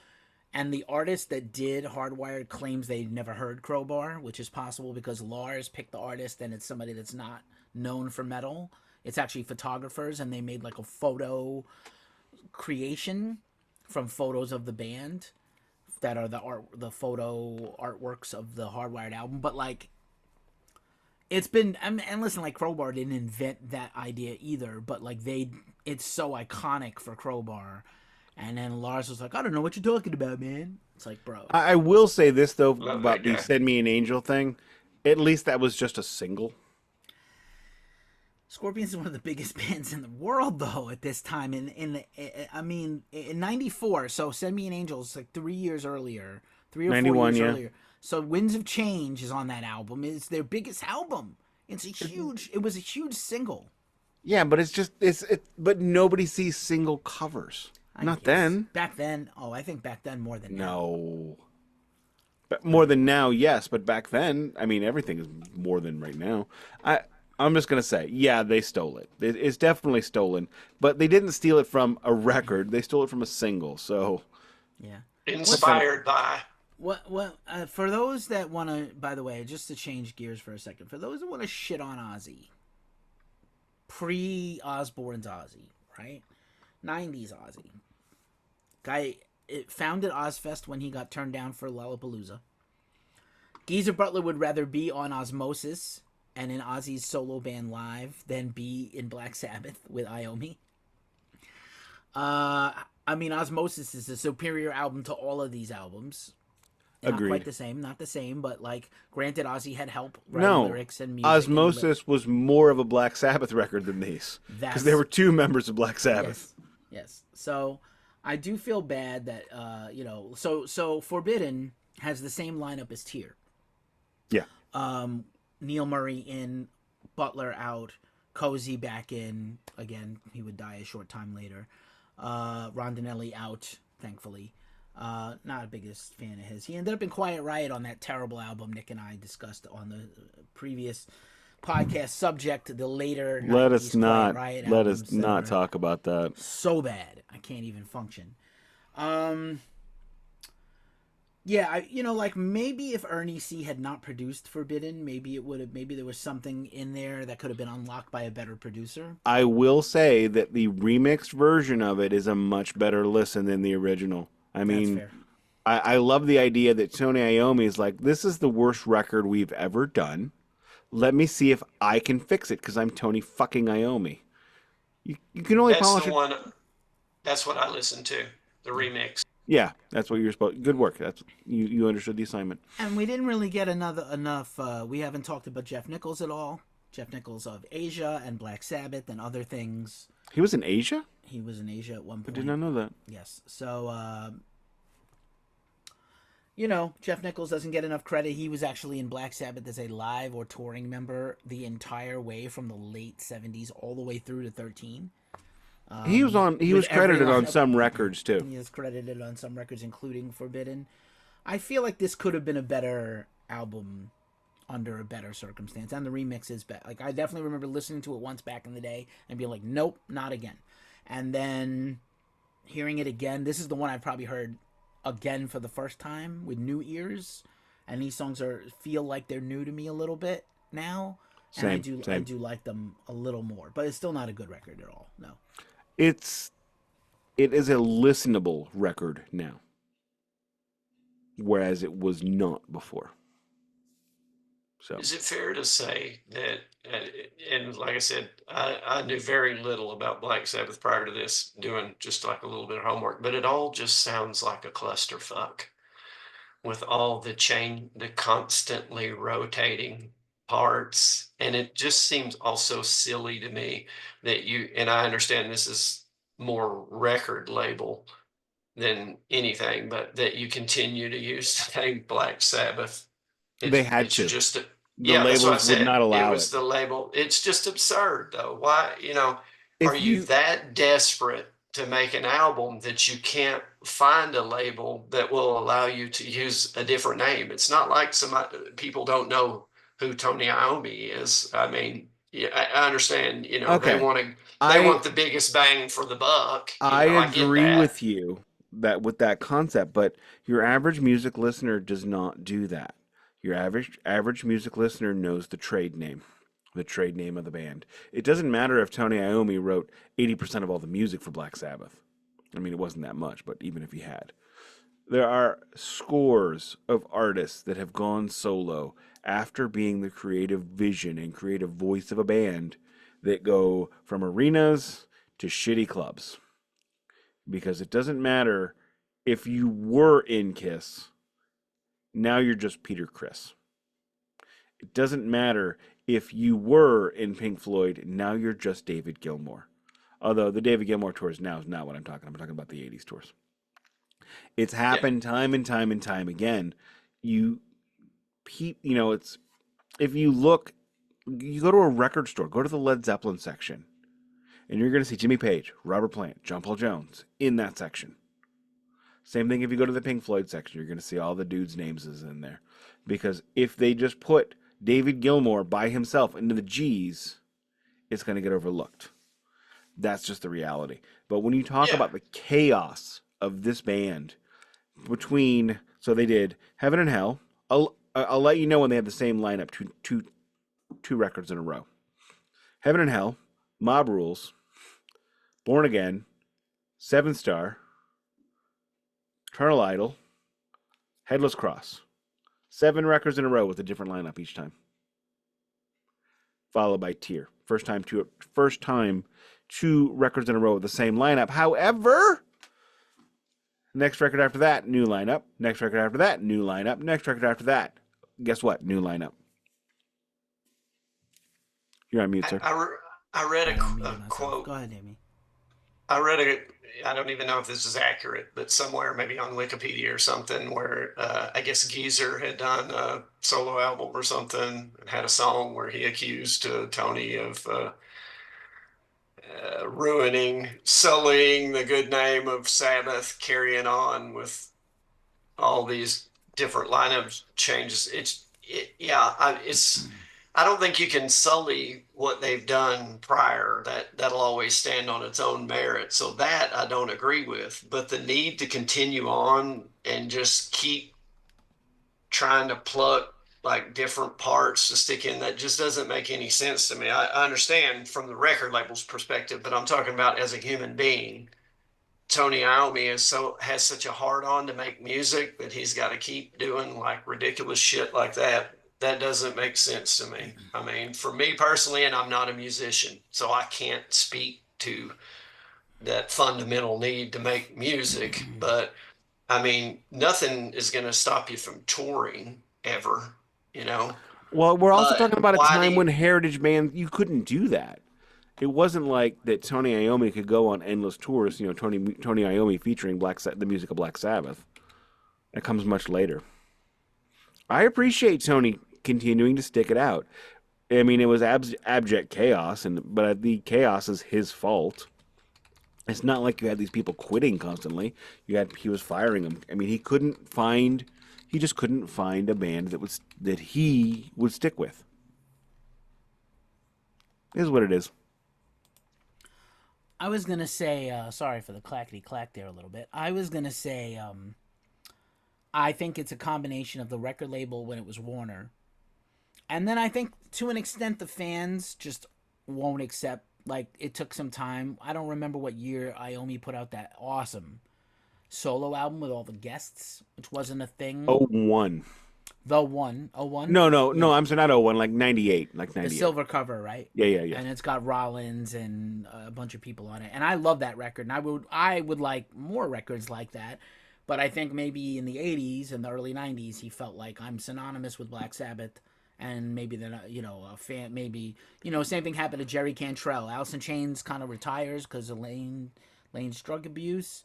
And the artist that did Hardwired claims they never heard Crowbar, which is possible because Lars picked the artist and it's somebody that's not known for metal. It's actually photographers, and they made like a photo creation from photos of the band that are the photo artworks of the Hardwired album. But like, it's been, and listen, like Crowbar didn't invent that idea either, but like it's so iconic for Crowbar. And then Lars was like, I don't know what you're talking about, man. It's like, bro. I will say this though Love about that the guy. "Send Me an Angel" thing. At least that was just a single. Scorpions is one of the biggest bands in the world, though, at this time. I mean, in '94. So "Send Me an Angel" is like 3 years earlier, 3 or 4 years 91, yeah. earlier. So "Winds of Change" is on that album. It's their biggest album. It was a huge single. Yeah, but but nobody sees single covers. I Not guess. then. Back then, I think back then more than now. No. But more than now, yes, but back then, I mean, everything is more than right now. I'm just gonna say, yeah, they stole it. It's definitely stolen, but they didn't steal it from a record. They stole it from a single. So Yeah. Inspired by. For those that want to, by the way, just to change gears for a second, for those that want to shit on Ozzy, pre-Osbourne's Ozzy, right? 90s Ozzy. Guy founded Ozfest when he got turned down for Lollapalooza. Geezer Butler would rather be on Osmosis and in Ozzy's solo band live than be in Black Sabbath with Iommi. I mean, Osmosis is a superior album to all of these albums. Not agreed. quite the same, not the same, but like, granted, Ozzy had help writing No, lyrics and music. Osmosis was more of a Black Sabbath record than these because there were two members of Black Sabbath. Yes. So I do feel bad that So Forbidden has the same lineup as Tear. Yeah, Neil Murray in, Butler out, Cozy back in. Again, he would die a short time later. Rondinelli out, thankfully. Not a biggest fan of his. He ended up in Quiet Riot on that terrible album Nick and I discussed on the previous podcast subject. The later let 90s us not Quiet Riot let albums us that not were talk about that. so bad I can't even function. Yeah, like maybe if Ernie C had not produced Forbidden, maybe there was something in there that could have been unlocked by a better producer. I will say that the remixed version of it is a much better listen than the original. I mean, That's fair. I love the idea that Tony Iommi is like, this is the worst record we've ever done. Let me see if I can fix it because I'm Tony fucking Iommi. You can only That's polish the it. one. That's what I listened to. The remix. Yeah, that's what you're supposed. Good work. That's you understood the assignment. And we didn't really get enough. We haven't talked about Jeff Nichols at all. Jeff Nichols of Asia and Black Sabbath and other things. He was in Asia? He was in Asia at one I point. did not know that. Yes. So, Jeff Nichols doesn't get enough credit. He was actually in Black Sabbath as a live or touring member the entire way from the late 70s all the way through to 13. He was with credited every on lineup. some records too. He is credited on some records, including Forbidden. I feel like this could have been a better album under a better circumstance, and the remix is better. Like, I definitely remember listening to it once back in the day and being like, nope, not again. And then hearing it again, this is the one I've probably heard again for the first time with new ears, and these songs feel like they're new to me a little bit now. And I do like them a little more, but it's still not a good record at all. No. It is a listenable record now, whereas it was not before. So Is it fair to say that, and like I said, I knew very little about Black Sabbath prior to this, doing just like a little bit of homework, but it all just sounds like a clusterfuck with all the constantly rotating parts. And it just seems also silly to me that and I understand this is more record label than anything, but that you continue to use the name Black Sabbath. they It's had it's to. just The yeah, that's what I labels would said. not It allow was it. the label. It's just absurd though. Why, are If you you that desperate to make an album that you can't find a label that will allow you to use a different name? It's not like people don't know who Tony Iommi is. I mean, yeah, I understand, okay, they I want the biggest bang for the buck. I I get agree that. with you that with that concept, but your average music listener does not do that. Your average music listener knows the trade name of the band. It doesn't matter if Tony Iommi wrote 80% of all the music for Black Sabbath. I mean, it wasn't that much, but even if he had. There are scores of artists that have gone solo after being the creative vision and creative voice of a band that go from arenas to shitty clubs. Because it doesn't matter if you were in Kiss, now you're just Peter Criss. It doesn't matter if you were in Pink Floyd, now you're just David Gilmour. Although the David Gilmour tours now is not what I'm talking about. I'm talking about the 80s tours. It's Yeah. happened time and time and time again. You, it's if you look, you go to a record store, go to the Led Zeppelin section, and you're going to see Jimmy Page, Robert Plant, John Paul Jones in that section. Same thing if you go to the Pink Floyd section, you're going to see all the dudes' names is in there. Because if they just put David Gilmour by himself into the G's, it's going to get overlooked. That's just the reality. But when you talk Yeah. about the chaos of this band so they did Heaven and Hell. I'll let you know when they had the same lineup, two records in a row. Heaven and Hell, Mob Rules, Born Again, Seven Star, Eternal Idol, Headless Cross. 7 records in a row with a different lineup each time. Followed by Tear. First time 2 records in a row with the same lineup. However, next record after that, new lineup. Next record after that, new lineup. Next record after that, guess what? New lineup. You're on mute, I, sir. I, re- I read I a unmuted myself. quote. Go ahead, Amy. I read a, I don't even know if this is accurate, but somewhere maybe on Wikipedia or something where I guess Geezer had done a solo album or something and had a song where he accused Tony of sullying the good name of Sabbath, carrying on with all these different lineup changes. I don't think you can sully what they've done prior. That'll always stand on its own merit. So that I don't agree with. But the need to continue on and just keep trying to pluck like different parts to stick in, that just doesn't make any sense to me. I understand from the record label's perspective, but I'm talking about as a human being. Tony Iommi has such a hard on to make music that he's got to keep doing like ridiculous shit like that. That doesn't make sense to me. I mean, for me personally, and I'm not a musician, so I can't speak to that fundamental need to make music. But I mean, nothing is going to stop you from touring ever, you know. Well, we're also But talking about a why do time you, when heritage bands you couldn't do that. It wasn't like that Tony Iommi could go on endless tours. Tony Iommi featuring the music of Black Sabbath. That comes much later. I appreciate Tony continuing to stick it out. I mean, it was abject chaos, but the chaos is his fault. It's not like you had these people quitting constantly. He was firing them. I mean, he just couldn't find a band that he would stick with. It is what it is. I was gonna say, sorry for the clackety clack there a little bit. I was gonna say, I think it's a combination of the record label when it was Warner, and then I think to an extent the fans just won't accept. Like it took some time. I don't remember what year Iommi put out that awesome solo album with all the guests, which wasn't a thing. Oh, one. The one, oh one, No. yeah, I'm sorry, not 01, like 98, like the 98. silver cover, right? Yeah. And it's got Rollins and a bunch of people on it, and I love that record. And I would like more records like that, but I think maybe in the '80s and the early '90s, he felt like I'm synonymous with Black Sabbath, and maybe then a fan, maybe same thing happened to Jerry Cantrell. Alice in Chains kind of retires because of Lane's drug abuse.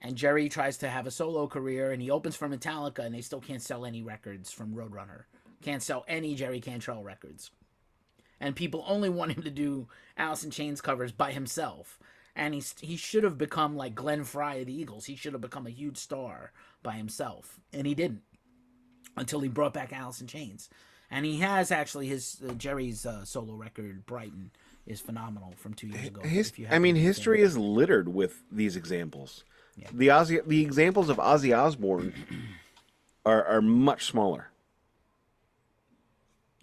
And Jerry tries to have a solo career, and he opens for Metallica, and they still can't sell any records from Roadrunner. Can't sell any Jerry Cantrell records. And people only want him to do Alice in Chains covers by himself. And he should have become like Glenn Frey of the Eagles. He should have become a huge star by himself. And he didn't until he brought back Alice in Chains. And he has actually his Jerry's solo record, Brighton, is phenomenal from 2 years ago. History is littered with these examples. Yeah. The examples of Ozzy Osbourne are much smaller.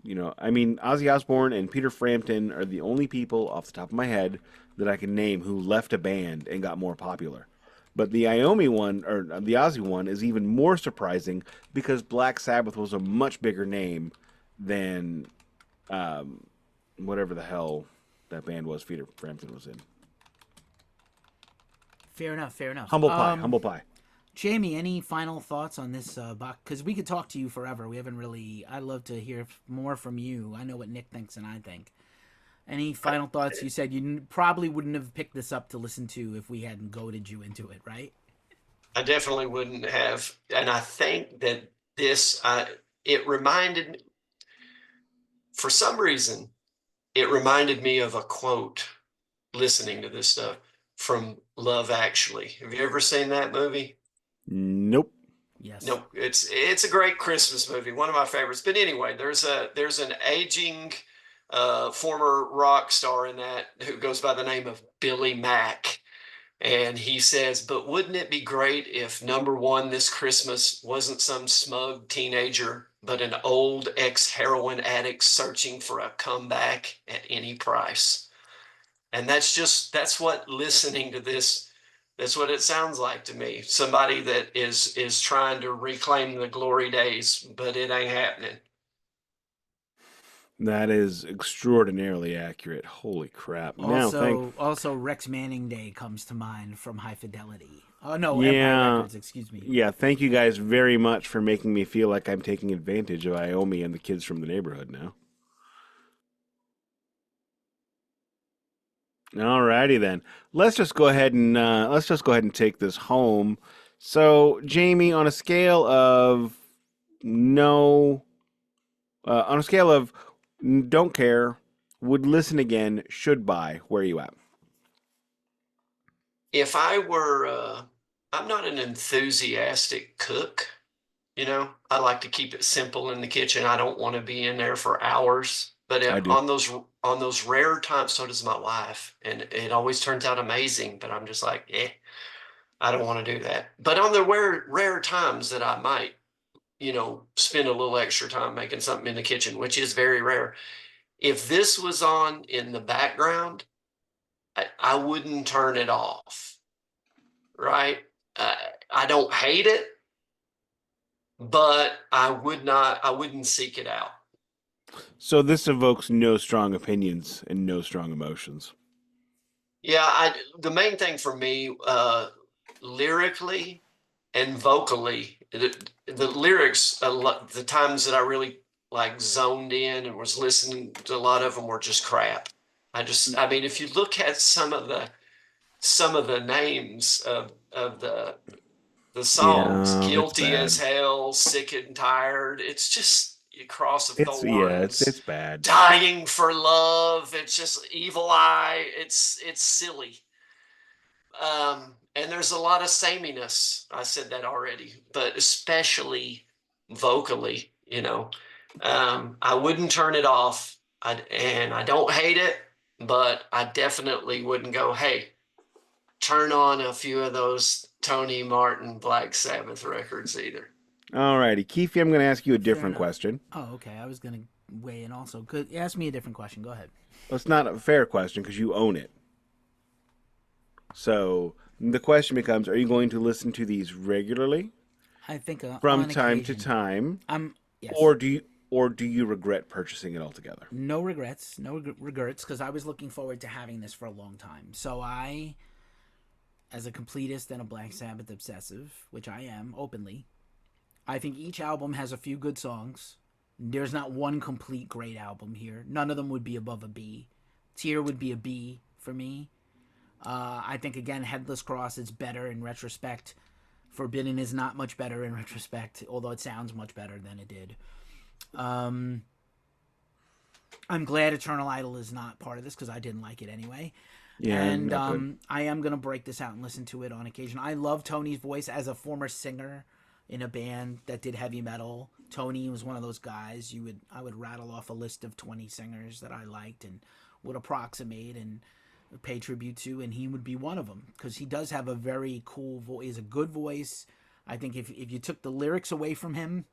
Ozzy Osbourne and Peter Frampton are the only people off the top of my head that I can name who left a band and got more popular. But the Iommi one, or the Ozzy one, is even more surprising because Black Sabbath was a much bigger name than whatever the hell that band was Peter Frampton was in. Fair enough. Humble Pie. Jamey, any final thoughts on this box? Because we could talk to you forever. We haven't really. I'd love to hear more from you. I know what Nick thinks and I think. Any final thoughts? You said you probably wouldn't have picked this up to listen to if we hadn't goaded you into it, right? I definitely wouldn't have. And I think that it reminded, for some reason, it reminded me of a quote listening to this stuff from Love Actually. Have you ever seen that movie? Nope. Yes. Nope. It's a great Christmas movie, one of my favorites. But anyway, there's an aging former rock star in that who goes by the name of Billy Mack. And he says, but wouldn't it be great if number one this Christmas wasn't some smug teenager, but an old ex-heroin addict searching for a comeback at any price? And that's what listening to this, that's what it sounds like to me. Somebody that is trying to reclaim the glory days, but it ain't happening. That is extraordinarily accurate. Holy crap. Also, Rex Manning Day comes to mind from High Fidelity. Oh, no, Yeah. Empire Records, excuse me. Yeah, thank you guys very much for making me feel like I'm taking advantage of Iommi and the kids from the neighborhood now. Alrighty then. Let's just go ahead and take this home. So, Jamey, on a scale of don't care, would listen again, should buy, where are you at? If I were, I'm not an enthusiastic cook. I like to keep it simple in the kitchen. I don't want to be in there for hours. But I do. on those rare times, so does my wife, and it always turns out amazing. But I'm just like, I don't want to do that. But on the rare times that I might, spend a little extra time making something in the kitchen, which is very rare. If this was on in the background, I wouldn't turn it off, right? I don't hate it, but I wouldn't seek it out. So this evokes no strong opinions and no strong emotions. Yeah, the main thing for me, lyrically and vocally, the lyrics, the times that I really like zoned in and was listening to a lot of them were just crap. I mean, if you look at some of the names of the songs, Yeah, it's Guilty bad. as Hell, Sick and Tired, it's just Cross of Thorns, It's bad. Dying for Love, it's just Evil Eye, it's silly. And there's a lot of sameness. I said that already, but especially vocally, I wouldn't turn it off. And I don't hate it, but I definitely wouldn't go, hey, turn on a few of those Tony Martin Black Sabbath records either. Alrighty, Keefy, I'm going to ask you a different enough. question. Oh, okay. I was going to weigh in also. Ask me a different question. Go ahead. Well, it's not a fair question because you own it. So the question becomes, are you going to listen to these regularly I think from on time to occasion. time? Yes. or do you regret purchasing it altogether? No regrets, regrets, because I was looking forward to having this for a long time. So I, as a completist and a Black Sabbath obsessive, which I am openly, I think each album has a few good songs. There's not one complete great album here. None of them would be above a B. Tear would be a B for me. I think again, Headless Cross is better in retrospect. Forbidden is not much better in retrospect, although it sounds much better than it did. I'm glad Eternal Idol is not part of this because I didn't like it anyway. Yeah, And not good. I am going to break this out and listen to it on occasion. I love Tony's voice as a former singer in a band that did heavy metal. Tony was one of those guys I would rattle off a list of 20 singers that I liked and would approximate and pay tribute to, and he would be one of them because he does have a very cool voice, a good voice. I think if you took the lyrics away from him,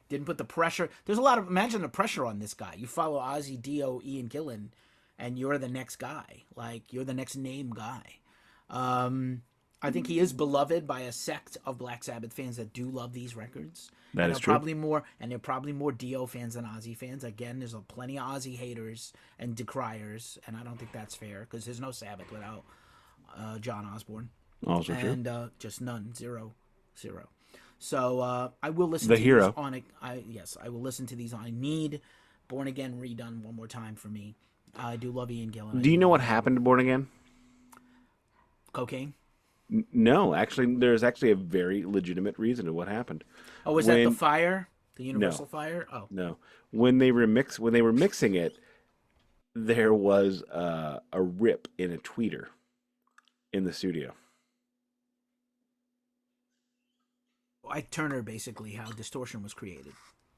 didn't put the pressure. There's a lot of imagine the pressure on this guy. You follow Ozzy, Dio, Ian Gillan, and you're the next guy. Like you're the next name guy. I think he is beloved by a sect of Black Sabbath fans that do love these records. That And is they're true. probably more, and they're probably more Dio fans than Ozzy fans. Again, there's plenty of Ozzy haters and decriers, and I don't think that's fair because there's no Sabbath without John Osborne, Also true. and just none, zero, zero. So I will listen The to these hero. on it. Yes, I will listen to these. I need Born Again redone one more time for me. I do love Ian Gillan. I Do you do know love what that happened album. to Born Again? Cocaine. No, actually, there's actually a very legitimate reason to what happened. Oh, was that the When fire? The no, Universal fire? Oh, no, when they were mixing it, there was a rip in a tweeter in the studio. Ike Turner, basically, how distortion was created.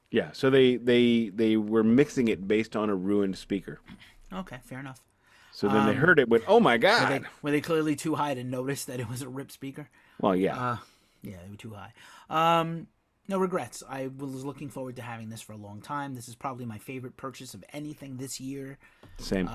Yeah, so they were mixing it based on a ruined speaker. Okay, fair enough. So then they heard it, went, "Oh my God!" Were they clearly too high to notice that it was a rip speaker? Well, yeah, Uh, yeah, they were too high. No regrets. I was looking forward to having this for a long time. This is probably my favorite purchase of anything this year. same.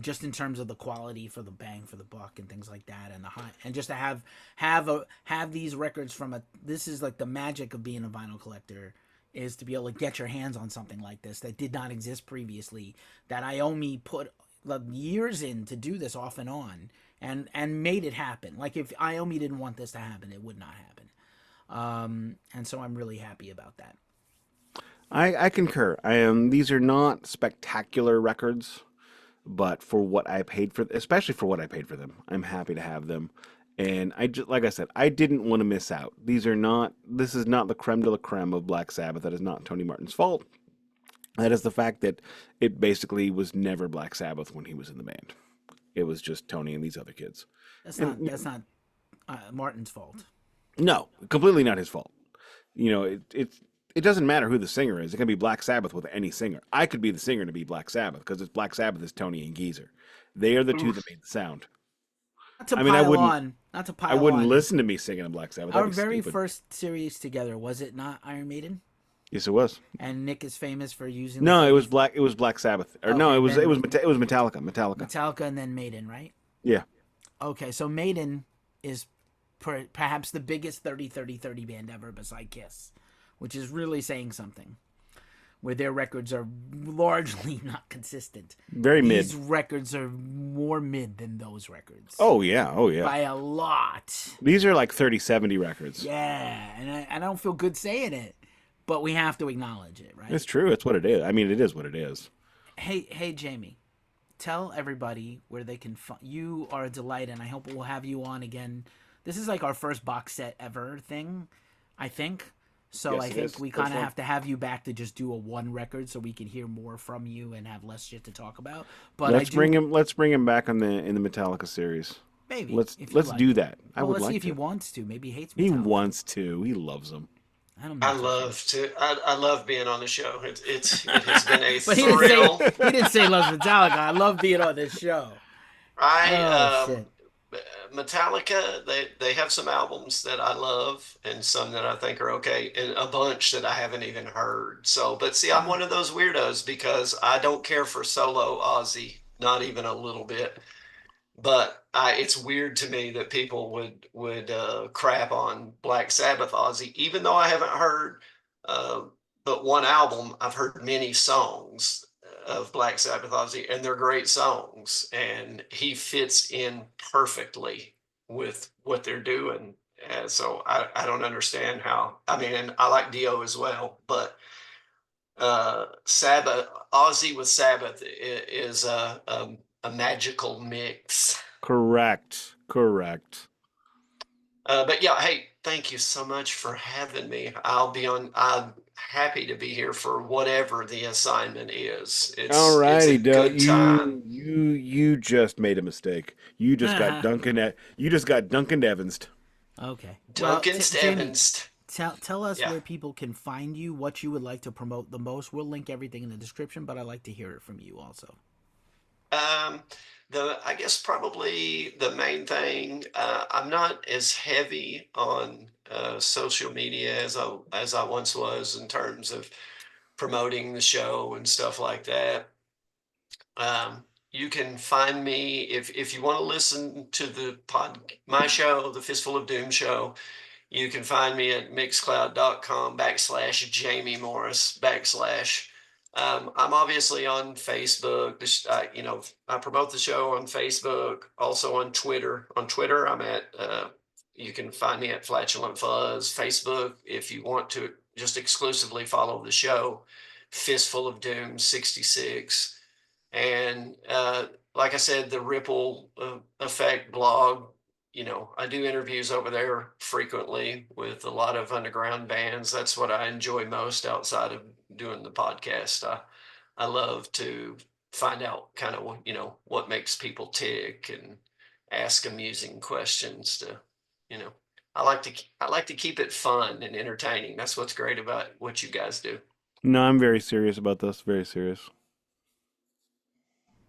Just in terms of the quality for the bang for the buck and things like that, and the high, and just to have these records from a. This is like the magic of being a vinyl collector is to be able to get your hands on something like this that did not exist previously. That Iommi put years in to do this off and on, and made it happen. Like if Iommi didn't want this to happen, it would not happen. And so I'm really happy about that. I concur. These are not spectacular records, but for what I paid for, especially for what I paid for them, I'm happy to have them. And I just, like I said, I didn't want to miss out. These are not. This is not the creme de la creme of Black Sabbath. That is not Tony Martin's fault. That is the fact that it basically was never Black Sabbath when he was in the band. It was just Tony and these other kids. And That's not Martin's fault. no, completely not his fault. It doesn't matter who the singer is. It can be Black Sabbath with any singer. I could be the singer to be Black Sabbath because it's Black Sabbath is Tony and Geezer. They are the two that made the sound. Not to I mean, pile on. Not to I pile wouldn't on. listen to me singing a Black Sabbath. Our That'd be very stupid. first series together was it not Iron Maiden? Yes, it was. And Nick is famous for using No, it was Black. It was Black Sabbath. Or no, Okay, it was then it was Metallica. Metallica. Metallica and then Maiden, right? Yeah. Okay, so Maiden is perhaps the biggest 30-30-30 band ever beside Kiss, which is really saying something. Where their records are largely not consistent. Very mid. These records are more mid than those records. Oh yeah. Oh yeah. By a lot. These are like 30-70 records. Yeah, and I don't feel good saying it, but we have to acknowledge it, right? It's true. It's what it is. I mean, it is what it is. Hey, Jamey, tell everybody where they can find you. Are a delight, and I hope we'll have you on again. This is like our first box set ever thing, I think. So Yes, I it think is. we First kind of one. have to have you back to just do a one record so we can hear more from you and have less shit to talk about. But Let's I do bring him. Let's bring him back on the in the Metallica series. maybe Let's if you let's like. do that. I Well, would let's see like if he to. wants to. Maybe he hates He Metallica. wants to. He loves them. I'm I not so sure. love to. I love being on the show. It has been a But thrill. he didn't say loves Metallica. I love being on this show. I Oh shit. Metallica. They have some albums that I love and some that I think are okay, and a bunch that I haven't even heard. So, but see, I'm one of those weirdos because I don't care for solo Ozzy, not even a little bit. But it's weird to me that people would crap on Black Sabbath Ozzy, even though I haven't heard. Uh, but one album, I've heard many songs of Black Sabbath Ozzy, and they're great songs. And he fits in perfectly with what they're doing. And so I don't understand how. I mean, and I like Dio as well, but Sabbath, Ozzy with Sabbath is a magical mix. Correct. Correct. But yeah, hey, thank you so much for having me. I'm happy to be here for whatever the assignment is. It's a Alrighty, Del. good time. You just made a mistake. You just got Duncan Evans. Okay. Well, Duncan Jamie, Stevens. tell us Yeah. where people can find you, what you would like to promote the most. We'll link everything in the description, but I'd like to hear it from you also. Um, I guess probably the main thing, I'm not as heavy on social media as I once was in terms of promoting the show and stuff like that. You can find me if you want to listen to my show, the Fistful of Doom show. You can find me at mixcloud.com/Jamey Morris / I'm obviously on Facebook. I promote the show on Facebook, also on Twitter. On Twitter, you can find me at Flatulent Fuzz. Facebook, if you want to just exclusively follow the show, Fistful of Doom 66. And like I said, the Ripple Effect blog, I do interviews over there frequently with a lot of underground bands. That's what I enjoy most outside of doing the podcast. I love to find out kind of, what makes people tick and ask amusing questions to, you know, I like to keep it fun and entertaining. That's what's great about what you guys do. No, I'm very serious about this. Very serious.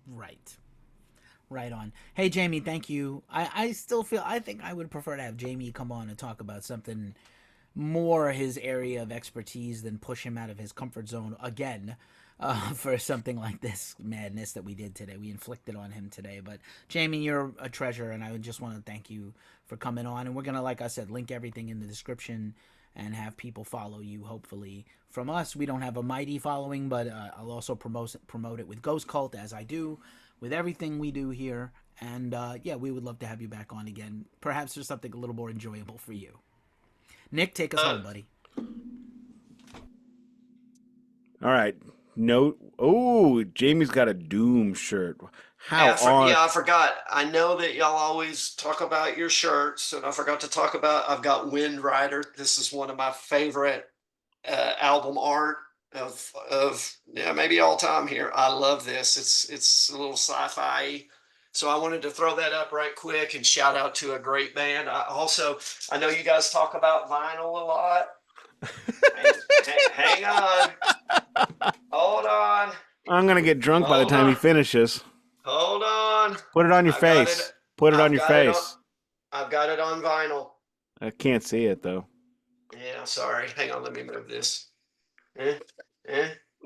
Right. Right on. Hey, Jamie, thank you. I still feel, I think I would prefer to have Jamie come on and talk about something more his area of expertise than push him out of his comfort zone again for something like this madness that we did today. We inflicted on him today. But, Jamie, you're a treasure, and I would just want to thank you for coming on. And we're going to, like I said, link everything in the description and have people follow you, hopefully. From us, we don't have a mighty following, but I'll also promote it with Ghost Cult, as I do with everything we do here. And yeah, we would love to have you back on again. Perhaps there's something a little more enjoyable for you. Nick, take us home, buddy. All right. No. Oh, Jamie's got a Doom shirt. I forgot. I know that y'all always talk about your shirts, and I forgot to talk about. I've got Wind Rider. This is one of my favorite album art of maybe all time here. I love this. It's a little sci-fi. So I wanted to throw that up right quick and shout out to a great band. I know you guys talk about vinyl a lot. Hang on. Hold on. I'm gonna get drunk by the time he finishes. Hold on. Put it on your face. Put it on your face. I've got it on vinyl. I can't see it though. Yeah, sorry. Hang on, let me move this. No.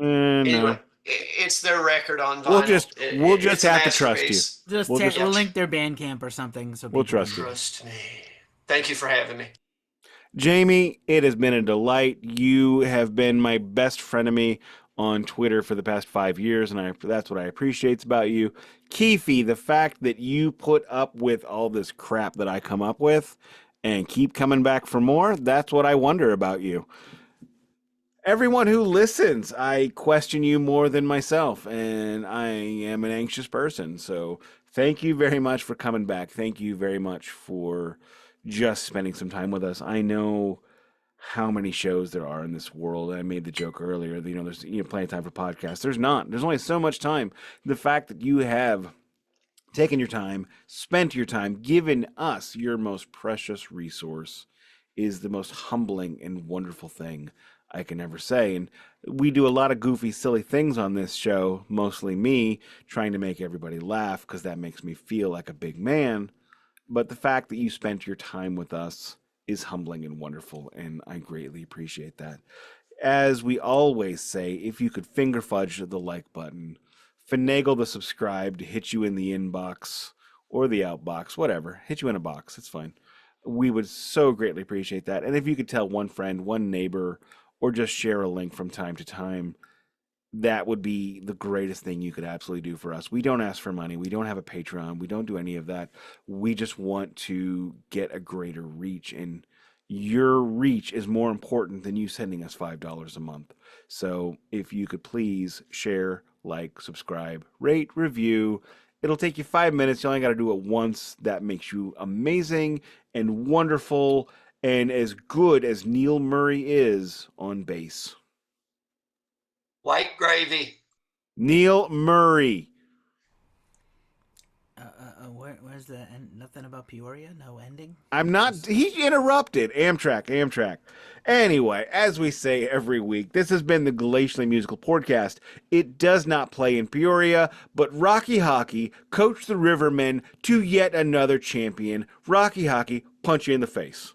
Anyway, it's their record on vinyl. We'll just have to trust you. We'll link their Bandcamp or something. So we'll trust you. Trust me. Thank you for having me. Jamie, it has been a delight. You have been my best frenemy on Twitter for the past 5 years, and that's what I appreciate about you. Keefy, the fact that you put up with all this crap that I come up with and keep coming back for more, that's what I wonder about you. Everyone who listens, I question you more than myself, and I am an anxious person. So thank you very much for coming back. Thank you very much for just spending some time with us. I know how many shows there are in this world. I made the joke earlier, there's plenty of time for podcasts. There's not. There's only so much time. The fact that you have taken your time, spent your time, given us your most precious resource is the most humbling and wonderful thing I can ever say. And we do a lot of goofy, silly things on this show, mostly me trying to make everybody laugh because that makes me feel like a big man. But the fact that you spent your time with us is humbling and wonderful, and I greatly appreciate that. As we always say, if you could finger fudge the like button, finagle the subscribe to hit you in the inbox or the outbox, whatever, hit you in a box, it's fine. We would so greatly appreciate that. And if you could tell one friend, one neighbor, or just share a link from time to time. That would be the greatest thing you could absolutely do for us. We don't ask for money. We don't have a Patreon. We don't do any of that. We just want to get a greater reach, and your reach is more important than you sending us $5 a month. So if you could please share, like, subscribe, rate, review. It'll take you 5 minutes. You only got to do it once. That makes you amazing and wonderful and as good as Neil Murray is on bass. White gravy. Neil Murray. Where's the end? Nothing about Peoria? No ending? I'm not. He interrupted. Amtrak. Anyway, as we say every week, this has been the Glacially Musical Podcast. It does not play in Peoria, but Rocky Hockey coached the Rivermen to yet another champion. Rocky Hockey, punch you in the face.